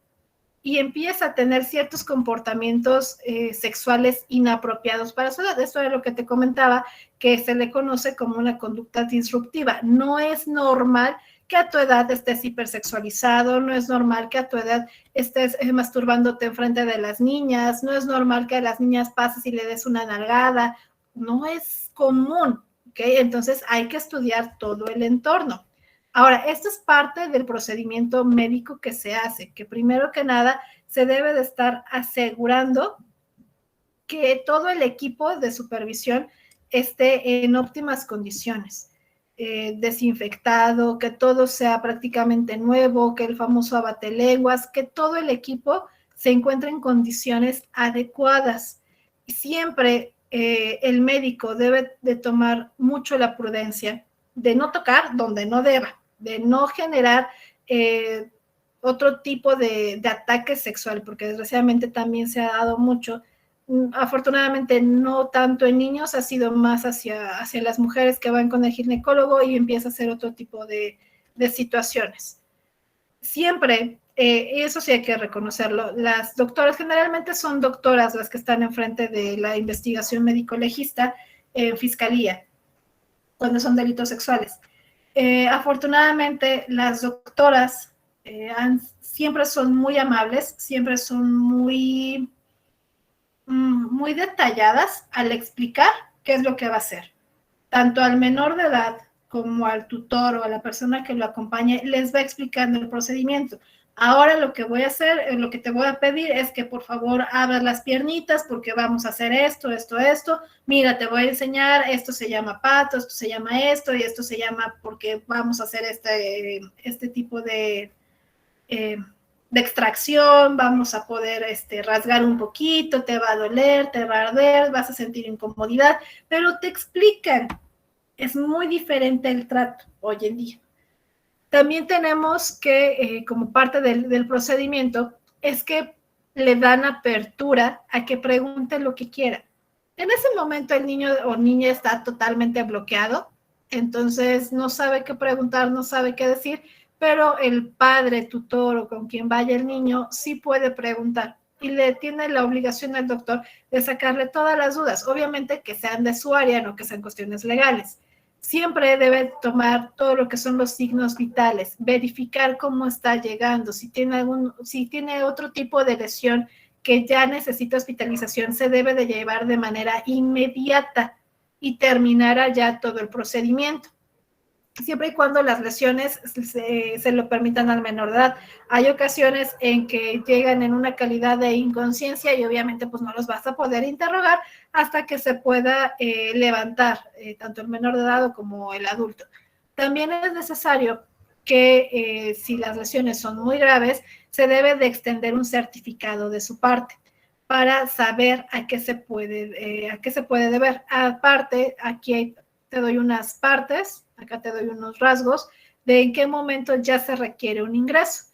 y empieza a tener ciertos comportamientos sexuales inapropiados para su edad. Esto es lo que te comentaba, que se le conoce como una conducta disruptiva. No es normal que a tu edad estés hipersexualizado, no es normal que a tu edad estés masturbándote enfrente de las niñas, no es normal que a las niñas pases y le des una nalgada, no es común, ¿ok? Entonces hay que estudiar todo el entorno. Ahora, esto es parte del procedimiento médico que se hace, que primero que nada se debe de estar asegurando que todo el equipo de supervisión esté en óptimas condiciones. Desinfectado, que todo sea prácticamente nuevo, que el famoso abatelenguas, que todo el equipo se encuentre en condiciones adecuadas. Siempre el médico debe de tomar mucho la prudencia de no tocar donde no deba, de no generar otro tipo de ataque sexual, porque desgraciadamente también se ha dado mucho. Afortunadamente no tanto en niños, ha sido más hacia las mujeres que van con el ginecólogo y empieza a hacer otro tipo de situaciones. Siempre, eso sí hay que reconocerlo, las doctoras generalmente son doctoras las que están enfrente de la investigación médico-legista en fiscalía, cuando son delitos sexuales. Afortunadamente las doctoras siempre son muy amables, siempre son muy detalladas al explicar qué es lo que va a hacer. Tanto al menor de edad como al tutor o a la persona que lo acompañe, les va explicando el procedimiento. Ahora lo que voy a hacer, lo que te voy a pedir es que por favor abras las piernitas porque vamos a hacer esto. Mira, te voy a enseñar, esto se llama pato, esto se llama esto y esto se llama porque vamos a hacer este tipo de extracción, vamos a poder rasgar un poquito, te va a doler, te va a arder, vas a sentir incomodidad, pero te explican. Es muy diferente el trato hoy en día. También tenemos que, como parte del procedimiento, es que le dan apertura a que pregunte lo que quiera. En ese momento el niño o niña está totalmente bloqueado, entonces no sabe qué preguntar, no sabe qué decir, pero el padre, tutor o con quien vaya el niño sí puede preguntar y le tiene la obligación al doctor de sacarle todas las dudas, obviamente que sean de su área, no que sean cuestiones legales. Siempre debe tomar todo lo que son los signos vitales, verificar cómo está llegando, si tiene otro tipo de lesión que ya necesita hospitalización, se debe de llevar de manera inmediata y terminar allá todo el procedimiento. siempre y cuando las lesiones se lo permitan al menor de edad. Hay ocasiones en que llegan en una calidad de inconsciencia y obviamente pues no los vas a poder interrogar hasta que se pueda levantar tanto el menor de edad como el adulto. También es necesario que si las lesiones son muy graves, se debe de extender un certificado de su parte para saber a qué se puede deber. Aparte, aquí te doy unas partes, acá te doy unos rasgos de en qué momento ya se requiere un ingreso.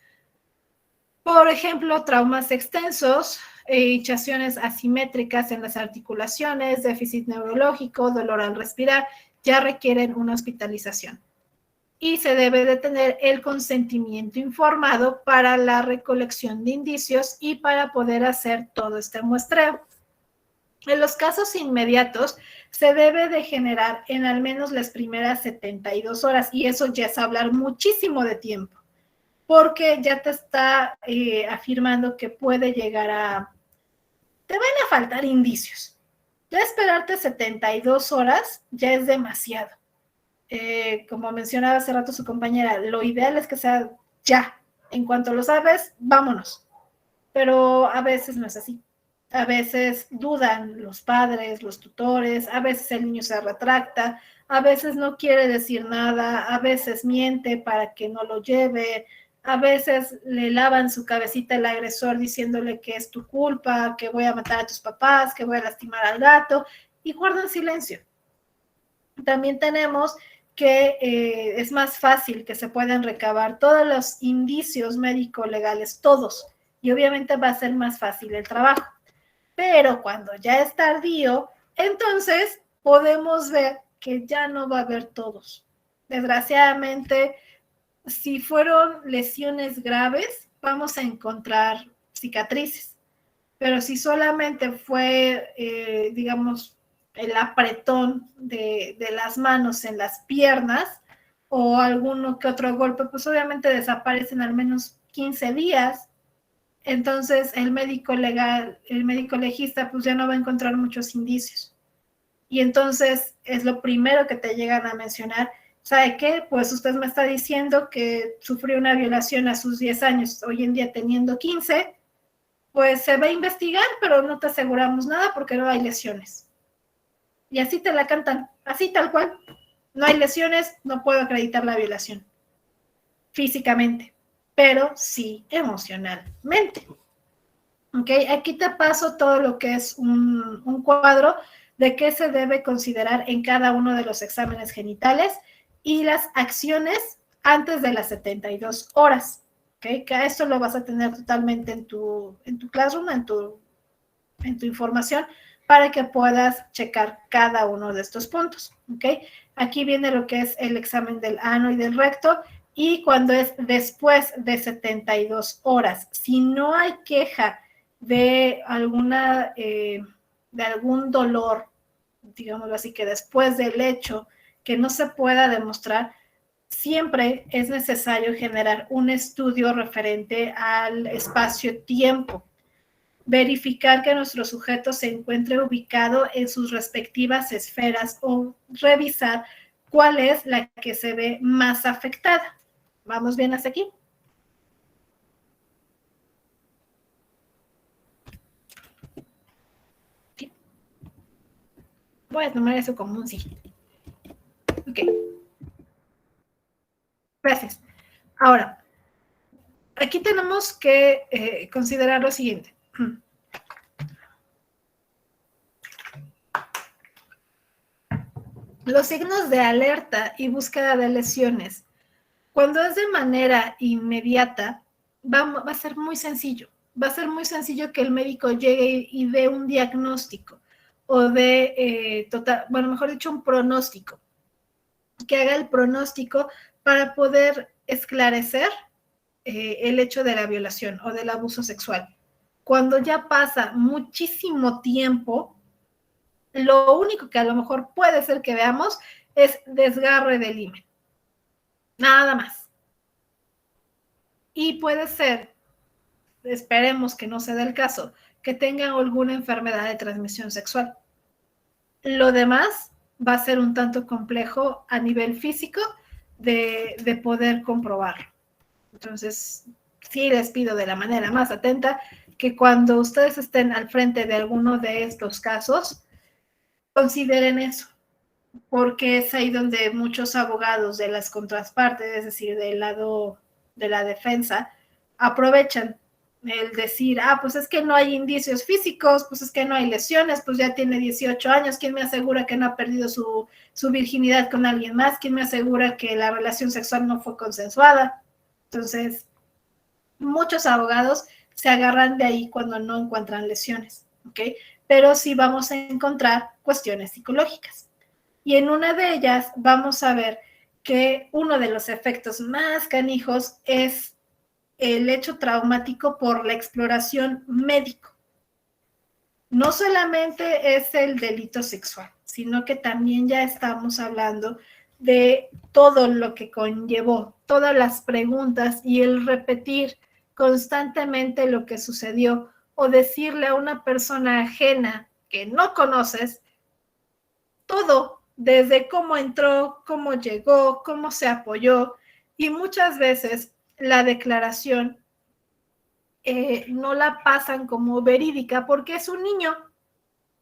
Por ejemplo, traumas extensos, hinchaciones asimétricas en las articulaciones, déficit neurológico, dolor al respirar, ya requieren una hospitalización. Y se debe de tener el consentimiento informado para la recolección de indicios y para poder hacer todo este muestreo. En los casos inmediatos, se debe de generar en al menos las primeras 72 horas, y eso ya es hablar muchísimo de tiempo, porque ya te está afirmando que puede llegar te van a faltar indicios. Ya esperarte 72 horas ya es demasiado. Como mencionaba hace rato su compañera, lo ideal es que sea ya. En cuanto lo sabes, vámonos. Pero a veces no es así. A veces dudan los padres, los tutores, a veces el niño se retracta, a veces no quiere decir nada, a veces miente para que no lo lleve, a veces le lavan su cabecita el agresor diciéndole que es tu culpa, que voy a matar a tus papás, que voy a lastimar al gato, y guardan silencio. También tenemos que es más fácil que se puedan recabar todos los indicios médico-legales, todos, y obviamente va a ser más fácil el trabajo. Pero cuando ya es tardío, entonces podemos ver que ya no va a haber todos. Desgraciadamente, si fueron lesiones graves, vamos a encontrar cicatrices. Pero si solamente fue, digamos, el apretón de las manos en las piernas o alguno que otro golpe, pues obviamente desaparecen al menos 15 días. Entonces el médico legista, pues ya no va a encontrar muchos indicios. Y entonces es lo primero que te llegan a mencionar. ¿Sabe qué? Pues usted me está diciendo que sufrió una violación a sus 10 años, hoy en día teniendo 15, pues se va a investigar, pero no te aseguramos nada porque no hay lesiones. Y así te la cantan, así tal cual. No hay lesiones, no puedo acreditar la violación físicamente, pero sí emocionalmente. ¿Ok? Aquí te paso todo lo que es un cuadro de qué se debe considerar en cada uno de los exámenes genitales y las acciones antes de las 72 horas. ¿Ok? Que esto lo vas a tener totalmente en tu Classroom, en tu información, para que puedas checar cada uno de estos puntos. ¿Ok? Aquí viene lo que es el examen del ano y del recto, y cuando es después de 72 horas, si no hay queja de algún dolor, digámoslo así, que después del hecho que no se pueda demostrar, siempre es necesario generar un estudio referente al espacio-tiempo, verificar que nuestro sujeto se encuentre ubicado en sus respectivas esferas o revisar cuál es la que se ve más afectada. ¿Vamos bien hasta aquí? Sí. Voy a tomar eso como un sí. Ok. Gracias. Ahora, aquí tenemos que considerar lo siguiente. Los signos de alerta y búsqueda de lesiones. Cuando es de manera inmediata, va a ser muy sencillo. Va a ser muy sencillo que el médico llegue y dé un diagnóstico o dé, mejor dicho, un pronóstico. Que haga el pronóstico para poder esclarecer el hecho de la violación o del abuso sexual. Cuando ya pasa muchísimo tiempo, lo único que a lo mejor puede ser que veamos es desgarre del himen. Nada más. Y puede ser, esperemos que no sea el caso, que tengan alguna enfermedad de transmisión sexual. Lo demás va a ser un tanto complejo a nivel físico de poder comprobarlo. Entonces, sí les pido de la manera más atenta que cuando ustedes estén al frente de alguno de estos casos, consideren eso, porque es ahí donde muchos abogados de las contrapartes, es decir, del lado de la defensa, aprovechan el decir, pues es que no hay indicios físicos, pues es que no hay lesiones, pues ya tiene 18 años, ¿quién me asegura que no ha perdido su virginidad con alguien más? ¿Quién me asegura que la relación sexual no fue consensuada? Entonces, muchos abogados se agarran de ahí cuando no encuentran lesiones, ¿ok? Pero sí vamos a encontrar cuestiones psicológicas. Y en una de ellas vamos a ver que uno de los efectos más canijos es el hecho traumático por la exploración médico. No solamente es el delito sexual, sino que también ya estamos hablando de todo lo que conllevó, todas las preguntas y el repetir constantemente lo que sucedió o decirle a una persona ajena que no conoces todo, desde cómo entró, cómo llegó, cómo se apoyó, y muchas veces la declaración no la pasan como verídica porque es un niño.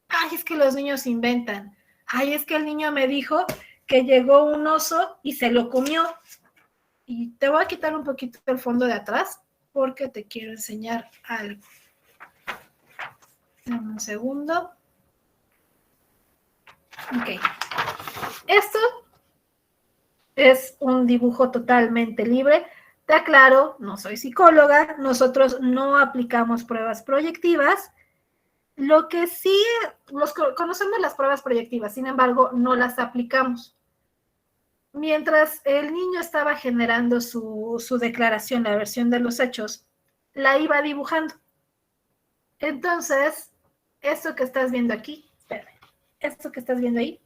Ay, es que los niños inventan. Ay, es que el niño me dijo que llegó un oso y se lo comió. Y te voy a quitar un poquito el fondo de atrás porque te quiero enseñar algo. Dame un segundo. Ok. Esto es un dibujo totalmente libre. Te aclaro, no soy psicóloga, nosotros no aplicamos pruebas proyectivas. Lo que sí, conocemos las pruebas proyectivas, sin embargo, no las aplicamos. Mientras el niño estaba generando su declaración, la versión de los hechos, la iba dibujando. Entonces, esto que estás viendo aquí, espérame, esto que estás viendo ahí,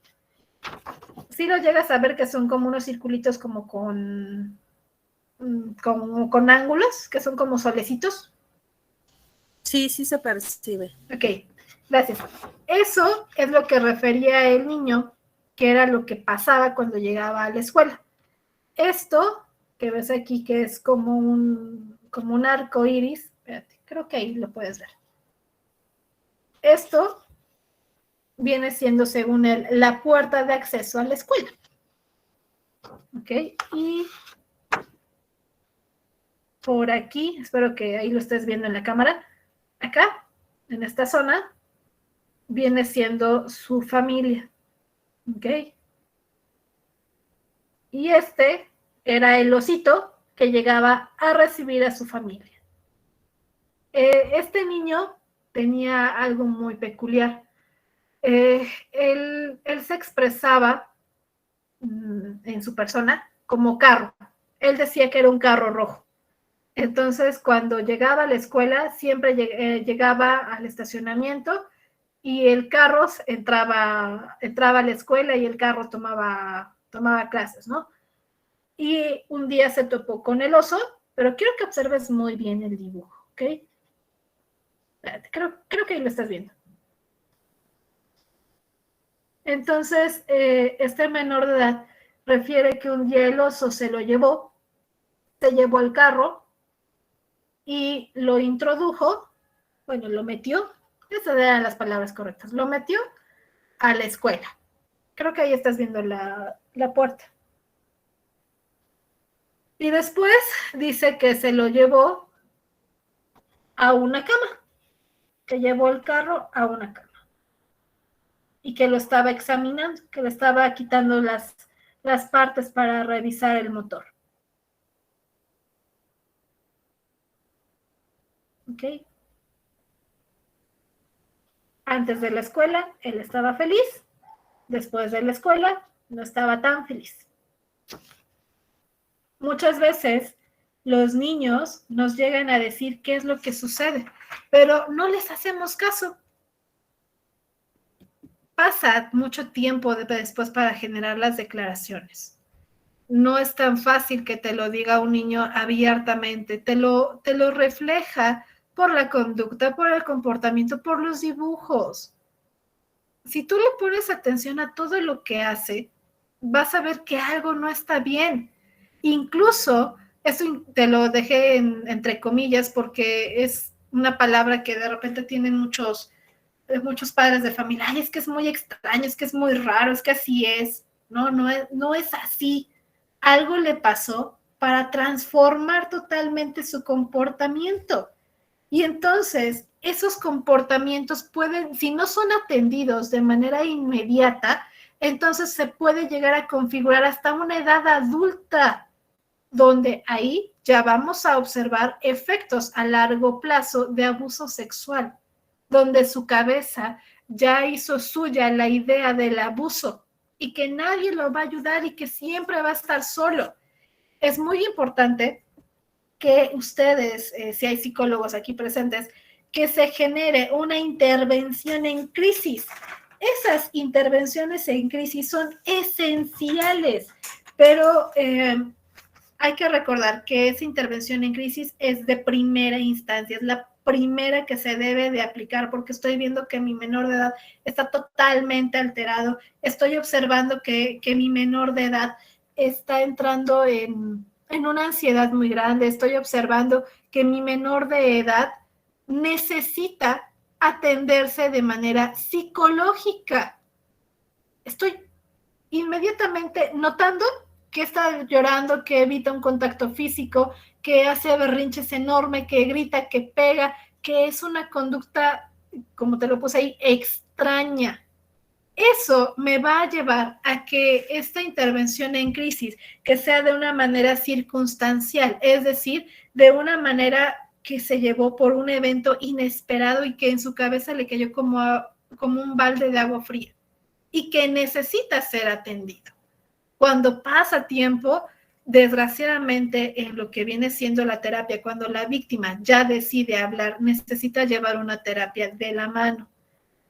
sí lo llegas a ver que son como unos circulitos como con ángulos, que son como solecitos. Sí, sí se percibe. Ok, gracias. Eso es lo que refería el niño, que era lo que pasaba cuando llegaba a la escuela. Esto que ves aquí, que es como un arco iris, espérate, creo que ahí lo puedes ver. Esto viene siendo, según él, la puerta de acceso a la escuela. Ok, y por aquí, espero que ahí lo estés viendo en la cámara, acá, en esta zona, viene siendo su familia. Ok. Y este era el osito que llegaba a recibir a su familia. Este niño tenía algo muy peculiar. Él se expresaba en su persona como carro. Él decía que era un carro rojo. Entonces, cuando llegaba a la escuela, siempre llegaba al estacionamiento y el carro entraba a la escuela y el carro tomaba clases, ¿no? Y un día se topó con el oso, pero quiero que observes muy bien el dibujo, ¿ok? Creo que ahí lo estás viendo. Entonces, este menor de edad refiere que un día el oso se llevó al carro y lo introdujo, bueno, lo metió, esas eran las palabras correctas, lo metió a la escuela. Creo que ahí estás viendo la puerta. Y después dice que se lo llevó a una cama, que llevó el carro a una cama y que lo estaba examinando, que le estaba quitando las partes para revisar el motor. ¿Ok? Antes de la escuela, él estaba feliz. Después de la escuela, no estaba tan feliz. Muchas veces los niños nos llegan a decir qué es lo que sucede, pero no les hacemos caso. Pasa mucho tiempo después para generar las declaraciones. No es tan fácil que te lo diga un niño abiertamente, te lo refleja por la conducta, por el comportamiento, por los dibujos. Si tú le pones atención a todo lo que hace, vas a ver que algo no está bien. Incluso, esto te lo dejé entre comillas porque es una palabra que de repente tienen muchos padres de familia. Ay, es que es muy extraño, es que es muy raro, es que así es. No es así. Algo le pasó para transformar totalmente su comportamiento. Y entonces, esos comportamientos pueden, si no son atendidos de manera inmediata, entonces se puede llegar a configurar hasta una edad adulta, donde ahí ya vamos a observar efectos a largo plazo de abuso sexual, donde su cabeza ya hizo suya la idea del abuso y que nadie lo va a ayudar y que siempre va a estar solo. Es muy importante que ustedes, si hay psicólogos aquí presentes, que se genere una intervención en crisis. Esas intervenciones en crisis son esenciales, pero hay que recordar que esa intervención en crisis es de primera instancia, es la primera que se debe de aplicar, porque estoy viendo que mi menor de edad está totalmente alterado, estoy observando que mi menor de edad está entrando en una ansiedad muy grande, estoy observando que mi menor de edad necesita atenderse de manera psicológica. Estoy inmediatamente notando que está llorando, que evita un contacto físico, que hace berrinches enormes, que grita, que pega, que es una conducta, como te lo puse ahí, extraña. Eso me va a llevar a que esta intervención en crisis, que sea de una manera circunstancial, es decir, de una manera que se llevó por un evento inesperado y que en su cabeza le cayó como un balde de agua fría y que necesita ser atendido. Cuando pasa tiempo, desgraciadamente, en lo que viene siendo la terapia, cuando la víctima ya decide hablar, necesita llevar una terapia de la mano.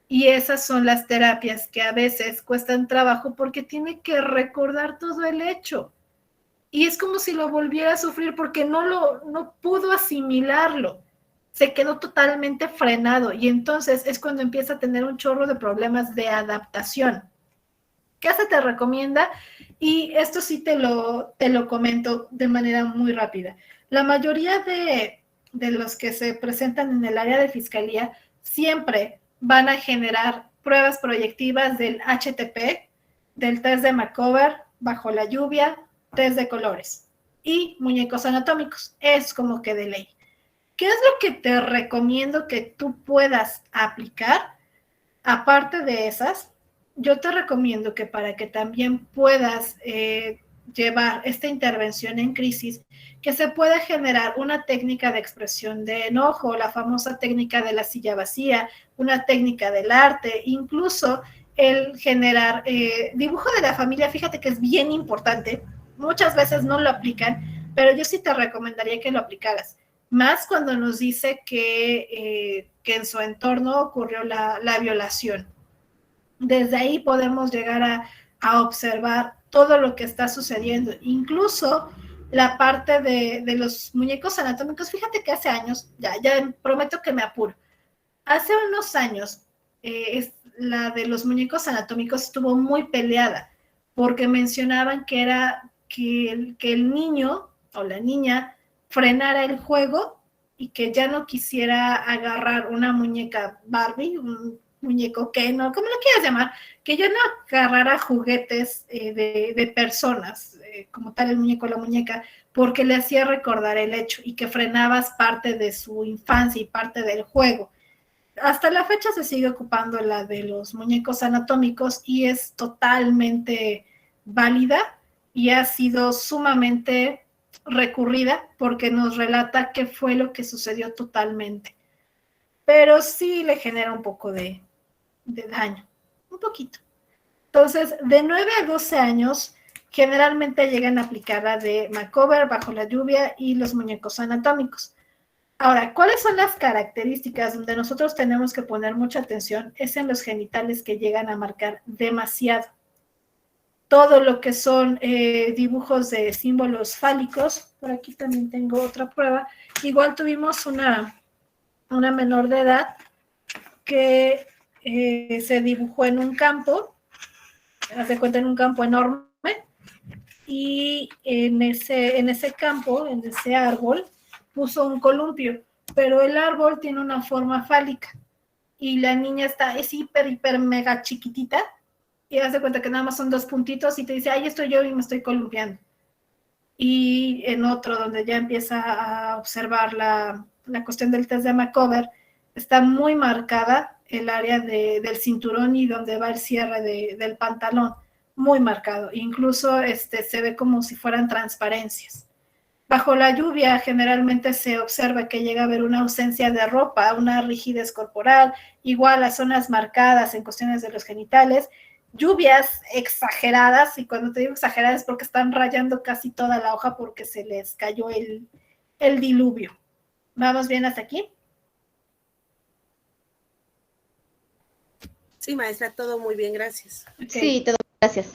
Y esas son las terapias que a veces cuestan trabajo porque tiene que recordar todo el hecho. Y es como si lo volviera a sufrir porque no pudo asimilarlo. Se quedó totalmente frenado y entonces es cuando empieza a tener un chorro de problemas de adaptación. ¿Qué se te recomienda? Y esto sí te lo comento de manera muy rápida. La mayoría de los que se presentan en el área de fiscalía siempre van a generar pruebas proyectivas del HTP, del test de Macover, bajo la lluvia, test de colores y muñecos anatómicos. Es como que de ley. ¿Qué es lo que te recomiendo que tú puedas aplicar? Aparte de esas, yo te recomiendo que para que también puedas llevar esta intervención en crisis, que se pueda generar una técnica de expresión de enojo, la famosa técnica de la silla vacía, una técnica del arte, incluso el generar dibujo de la familia. Fíjate que es bien importante, muchas veces no lo aplican, pero yo sí te recomendaría que lo aplicaras, más cuando nos dice que en su entorno ocurrió la violación. Desde ahí podemos llegar a observar todo lo que está sucediendo, incluso la parte de los muñecos anatómicos. Fíjate que hace años, ya prometo que me apuro, hace unos años la de los muñecos anatómicos estuvo muy peleada, porque mencionaban que era que el niño o la niña frenara el juego y que ya no quisiera agarrar una muñeca Barbie, un muñeco Ken, no, como lo quieras llamar, que ya no agarrara juguetes de personas, como tal el muñeco o la muñeca, porque le hacía recordar el hecho y que frenabas parte de su infancia y parte del juego. Hasta la fecha se sigue ocupando la de los muñecos anatómicos y es totalmente válida y ha sido sumamente recurrida porque nos relata qué fue lo que sucedió totalmente. Pero sí le genera un poco de daño, un poquito. Entonces, de 9 a 12 años, generalmente llegan a aplicar la de Macover, bajo la lluvia y los muñecos anatómicos. Ahora, ¿cuáles son las características donde nosotros tenemos que poner mucha atención? Es en los genitales que llegan a marcar demasiado. Todo lo que son dibujos de símbolos fálicos. Por aquí también tengo otra prueba. Igual tuvimos una menor de edad que se dibujó en un campo, haz de cuenta, en un campo enorme, y en ese campo, en ese árbol, puso un columpio, pero el árbol tiene una forma fálica y la niña es hiper, mega chiquitita y hace cuenta que nada más son 2 puntitos y te dice, ahí estoy yo y me estoy columpiando. Y en otro, donde ya empieza a observar la cuestión del test de Macover, está muy marcada el área del cinturón y donde va el cierre del pantalón, muy marcado. Incluso se ve como si fueran transparencias. Bajo la lluvia generalmente se observa que llega a haber una ausencia de ropa, una rigidez corporal, igual las zonas marcadas en cuestiones de los genitales, lluvias exageradas, y cuando te digo exageradas es porque están rayando casi toda la hoja porque se les cayó el diluvio. ¿Vamos bien hasta aquí? Sí, maestra, todo muy bien, gracias. Okay. Sí, todo gracias.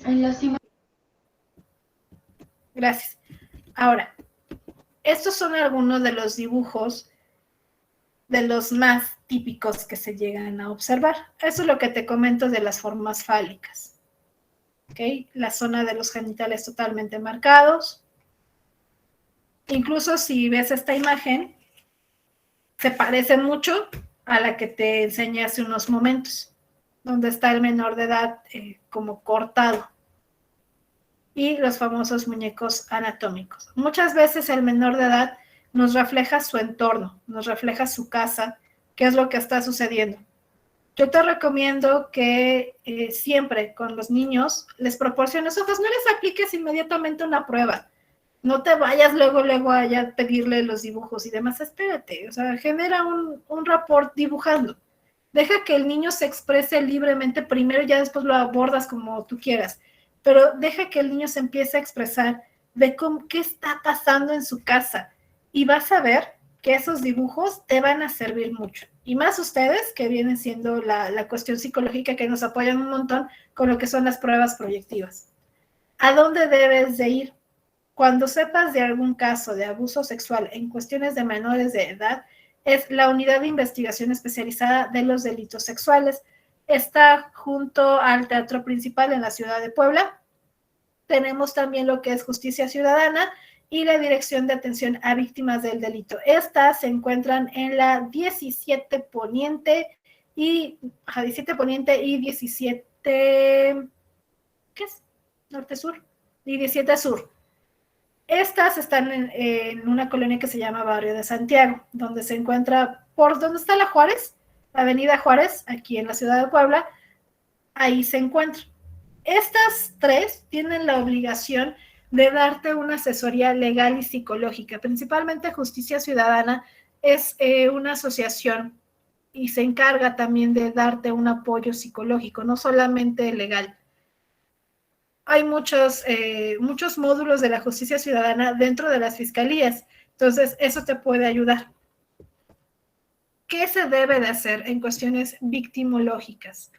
Gracias. Ahora, estos son algunos de los dibujos de los más típicos que se llegan a observar. Eso es lo que te comento de las formas fálicas. ¿Okay? La zona de los genitales totalmente marcados. Incluso si ves esta imagen, se parece mucho a la que te enseñé hace unos momentos, donde está el menor de edad como cortado. Y los famosos muñecos anatómicos. Muchas veces el menor de edad nos refleja su entorno, nos refleja su casa, qué es lo que está sucediendo. Yo te recomiendo que siempre con los niños les proporciones hojas, no les apliques inmediatamente una prueba. No te vayas luego allá a pedirle los dibujos y demás, espérate, o sea, genera un rapport dibujando. Deja que el niño se exprese libremente primero y ya después lo abordas como tú quieras. Pero deja que el niño se empiece a expresar de qué está pasando en su casa y vas a ver que esos dibujos te van a servir mucho. Y más ustedes, que vienen siendo la cuestión psicológica, que nos apoyan un montón con lo que son las pruebas proyectivas. ¿A dónde debes de ir? Cuando sepas de algún caso de abuso sexual en cuestiones de menores de edad, es la Unidad de Investigación Especializada de los Delitos Sexuales. Está junto al Teatro Principal en la ciudad de Puebla. Tenemos también lo que es Justicia Ciudadana y la Dirección de Atención a Víctimas del Delito. Estas se encuentran en la 17 Poniente y 17 Poniente y 17, ¿qué es? Norte Sur y 17 Sur. Estas están en una colonia que se llama Barrio de Santiago, donde se encuentra por donde está la Juárez, la Avenida Juárez, aquí en la ciudad de Puebla, ahí se encuentra. Estas 3 tienen la obligación de darte una asesoría legal y psicológica. Principalmente Justicia Ciudadana es una asociación y se encarga también de darte un apoyo psicológico, no solamente legal. Hay muchos módulos de la Justicia Ciudadana dentro de las fiscalías, entonces eso te puede ayudar. ¿Qué se debe de hacer en cuestiones victimológicas?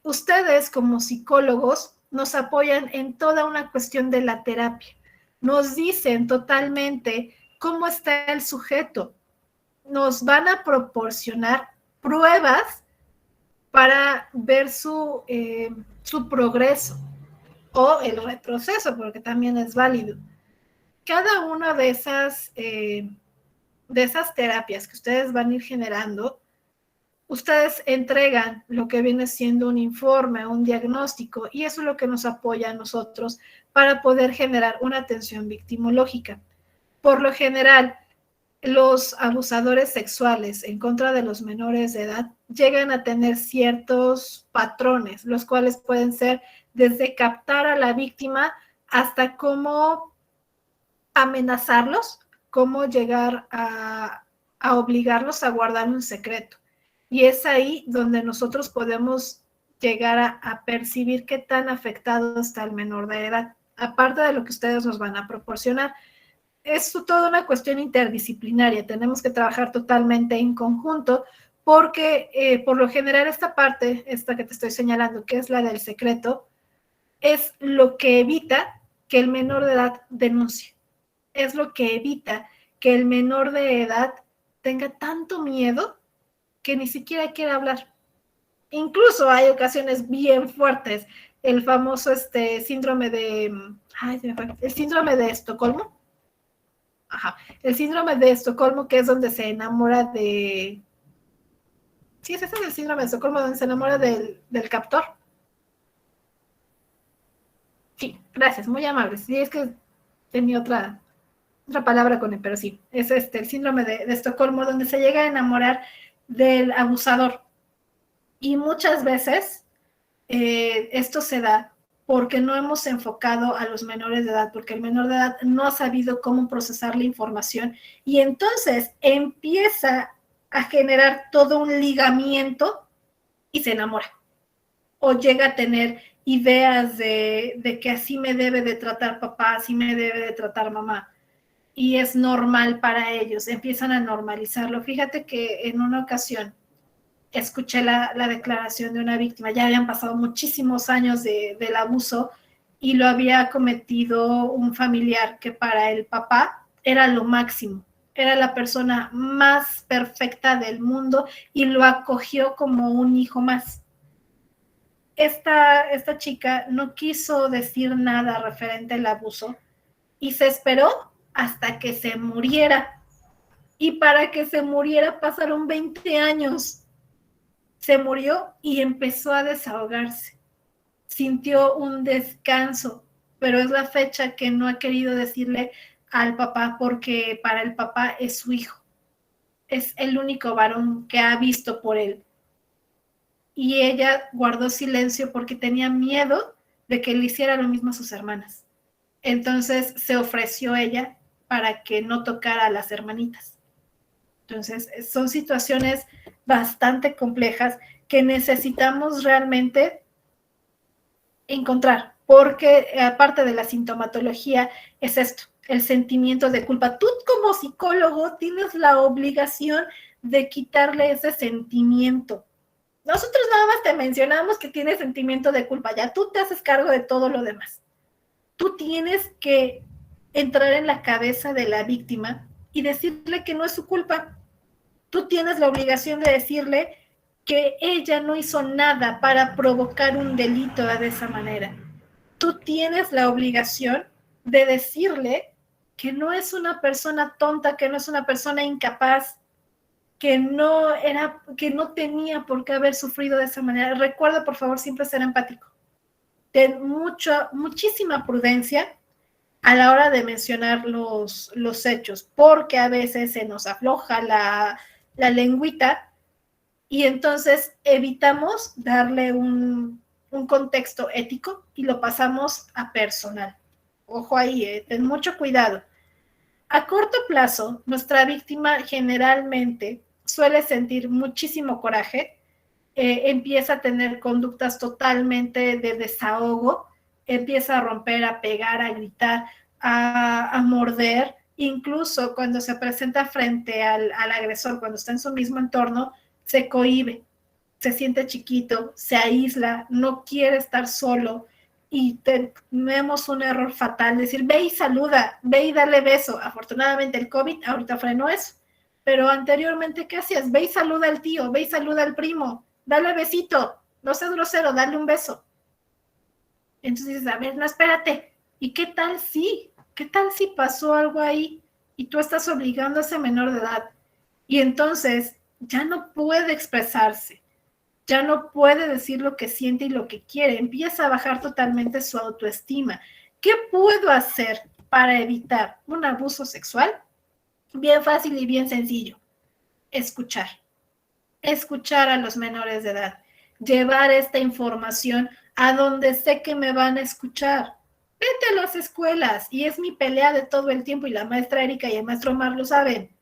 Ustedes como psicólogos nos apoyan en toda una cuestión de la terapia. Nos dicen totalmente cómo está el sujeto. Nos van a proporcionar pruebas para ver su progreso o el retroceso, porque también es válido. Cada una de esas terapias que ustedes van a ir generando, ustedes entregan lo que viene siendo un informe, un diagnóstico, y eso es lo que nos apoya a nosotros para poder generar una atención victimológica. Por lo general, los abusadores sexuales en contra de los menores de edad llegan a tener ciertos patrones, los cuales pueden ser desde captar a la víctima hasta cómo amenazarlos, cómo llegar a obligarlos a guardar un secreto. Y es ahí donde nosotros podemos llegar a percibir qué tan afectado está el menor de edad, aparte de lo que ustedes nos van a proporcionar. Es toda una cuestión interdisciplinaria, tenemos que trabajar totalmente en conjunto, porque por lo general esta parte, esta que te estoy señalando, que es la del secreto, es lo que evita que el menor de edad denuncie, es lo que evita que el menor de edad tenga tanto miedo que ni siquiera quiera hablar. Incluso hay ocasiones bien fuertes el famoso síndrome de, el síndrome de Estocolmo. Ajá, el síndrome de Estocolmo, que es donde se enamora de, sí, ese es el síndrome de Estocolmo, donde se enamora del captor. Sí, gracias, muy amable. Sí, es que tenía otra palabra con él, pero sí, es el síndrome de Estocolmo, donde se llega a enamorar del abusador. Y muchas veces esto se da porque no hemos enfocado a los menores de edad, porque el menor de edad no ha sabido cómo procesar la información y entonces empieza a generar todo un ligamiento y se enamora. O llega a tener ideas de que así me debe de tratar papá, así me debe de tratar mamá. Y es normal para ellos, empiezan a normalizarlo. Fíjate que en una ocasión escuché la declaración de una víctima, ya habían pasado muchísimos años del abuso y lo había cometido un familiar que para el papá era lo máximo, era la persona más perfecta del mundo y lo acogió como un hijo más. Esta chica no quiso decir nada referente al abuso y se esperó hasta que se muriera. Y para que se muriera pasaron 20 años. Se murió y empezó a desahogarse. Sintió un descanso, pero es la fecha que no ha querido decirle al papá porque para el papá es su hijo. Es el único varón que ha visto por él. Y ella guardó silencio porque tenía miedo de que le hiciera lo mismo a sus hermanas. Entonces se ofreció ella para que no tocara a las hermanitas. Entonces son situaciones bastante complejas que necesitamos realmente encontrar, porque aparte de la sintomatología es esto, el sentimiento de culpa. Tú como psicólogo tienes la obligación de quitarle ese sentimiento. Nosotros nada más te mencionamos que tienes sentimiento de culpa, ya tú te haces cargo de todo lo demás. Tú tienes que entrar en la cabeza de la víctima y decirle que no es su culpa. Tú tienes la obligación de decirle que ella no hizo nada para provocar un delito de esa manera. Tú tienes la obligación de decirle que no es una persona tonta, que no es una persona incapaz, que no tenía por qué haber sufrido de esa manera. Recuerda, por favor, siempre ser empático. Ten muchísima prudencia a la hora de mencionar los hechos, porque a veces se nos afloja la lengüita y entonces evitamos darle un contexto ético y lo pasamos a personal. Ojo ahí, ten mucho cuidado. A corto plazo, nuestra víctima generalmente suele sentir muchísimo coraje, empieza a tener conductas totalmente de desahogo, empieza a romper, a pegar, a gritar, a morder, incluso cuando se presenta frente al agresor, cuando está en su mismo entorno, se cohíbe, se siente chiquito, se aísla, no quiere estar solo y tenemos un error fatal, decir, ve y saluda, ve y dale beso. Afortunadamente el COVID ahorita frenó eso, pero anteriormente, ¿qué hacías? Ve y saluda al tío, ve y saluda al primo, dale besito, no seas grosero, dale un beso. Entonces dices, a ver, no, espérate, ¿y qué tal si pasó algo ahí y tú estás obligando a ese menor de edad? Y entonces ya no puede expresarse, ya no puede decir lo que siente y lo que quiere, empieza a bajar totalmente su autoestima. ¿Qué puedo hacer para evitar un abuso sexual? Bien fácil y bien sencillo. Escuchar a los menores de edad, llevar esta información a donde sé que me van a escuchar. Vete a las escuelas, y es mi pelea de todo el tiempo, y la maestra Erika y el maestro Omar lo saben.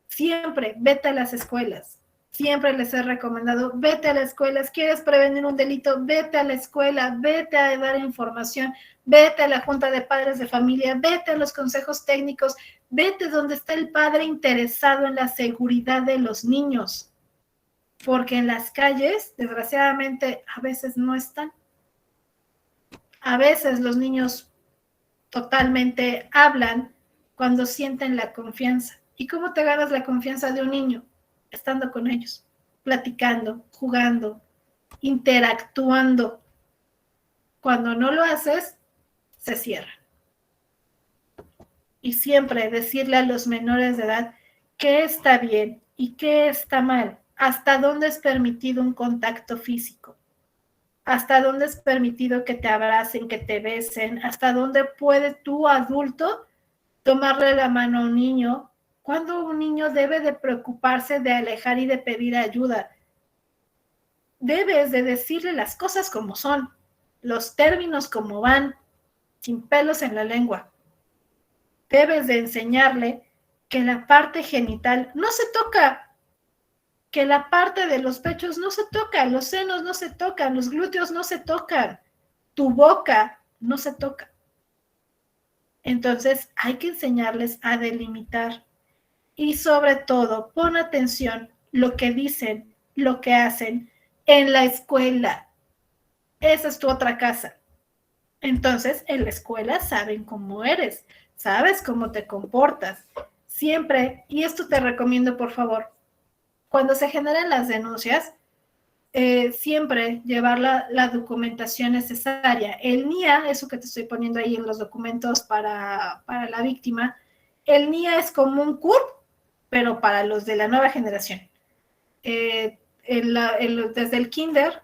Siempre vete a las escuelas. Siempre les he recomendado, vete a las escuelas. ¿Quieres prevenir un delito? Vete a la escuela, vete a dar información, vete a la junta de padres de familia, vete a los consejos técnicos, vete donde está el padre interesado en la seguridad de los niños. Porque en las calles, desgraciadamente, a veces no están. A veces los niños totalmente hablan cuando sienten la confianza. ¿Y cómo te ganas la confianza de un niño? Estando con ellos, platicando, jugando, interactuando. Cuando no lo haces, se cierran. Y siempre decirle a los menores de edad qué está bien y qué está mal, hasta dónde es permitido un contacto físico, hasta dónde es permitido que te abracen, que te besen, hasta dónde puede tu adulto tomarle la mano a un niño, cuando un niño debe de preocuparse de alejar y de pedir ayuda. Debes de decirle las cosas como son, los términos como van, sin pelos en la lengua. Debes de enseñarle que la parte genital no se toca, que la parte de los pechos no se toca, los senos no se tocan, los glúteos no se tocan, tu boca no se toca. Entonces hay que enseñarles a delimitar y sobre todo pon atención lo que dicen, lo que hacen en la escuela. Esa es tu otra casa. Entonces en la escuela saben cómo eres, sabes cómo te comportas. Siempre, y esto te recomiendo por favor, cuando se generen las denuncias, siempre llevar la documentación necesaria. El NIA, eso que te estoy poniendo ahí en los documentos para la víctima, el NIA es como un CURP, pero para los de la nueva generación. Desde el kinder,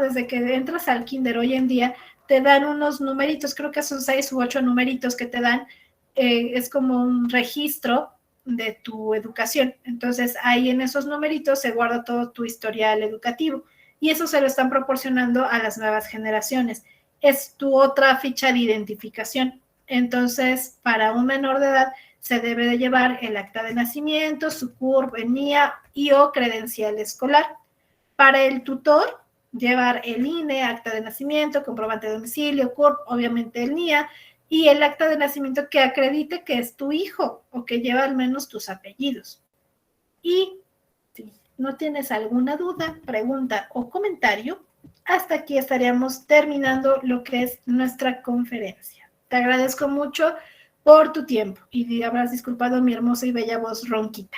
desde que entras al kinder hoy en día, te dan unos numeritos, creo que son 6 u 8 numeritos que te dan, es como un registro de tu educación. Entonces, ahí en esos numeritos se guarda todo tu historial educativo y eso se lo están proporcionando a las nuevas generaciones. Es tu otra ficha de identificación. Entonces, para un menor de edad, se debe de llevar el acta de nacimiento, su CURP, NIA y o credencial escolar. Para el tutor, llevar el INE, acta de nacimiento, comprobante de domicilio, CURP, obviamente el NIA, y el acta de nacimiento que acredite que es tu hijo o que lleva al menos tus apellidos. Y si no tienes alguna duda, pregunta o comentario, hasta aquí estaríamos terminando lo que es nuestra conferencia. Te agradezco mucho por tu tiempo y habrás disculpado mi hermosa y bella voz ronquita.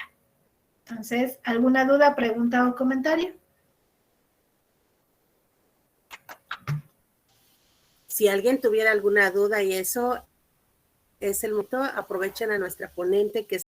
Entonces, ¿alguna duda, pregunta o comentario? Si alguien tuviera alguna duda y eso es el momento, aprovechen a nuestra ponente que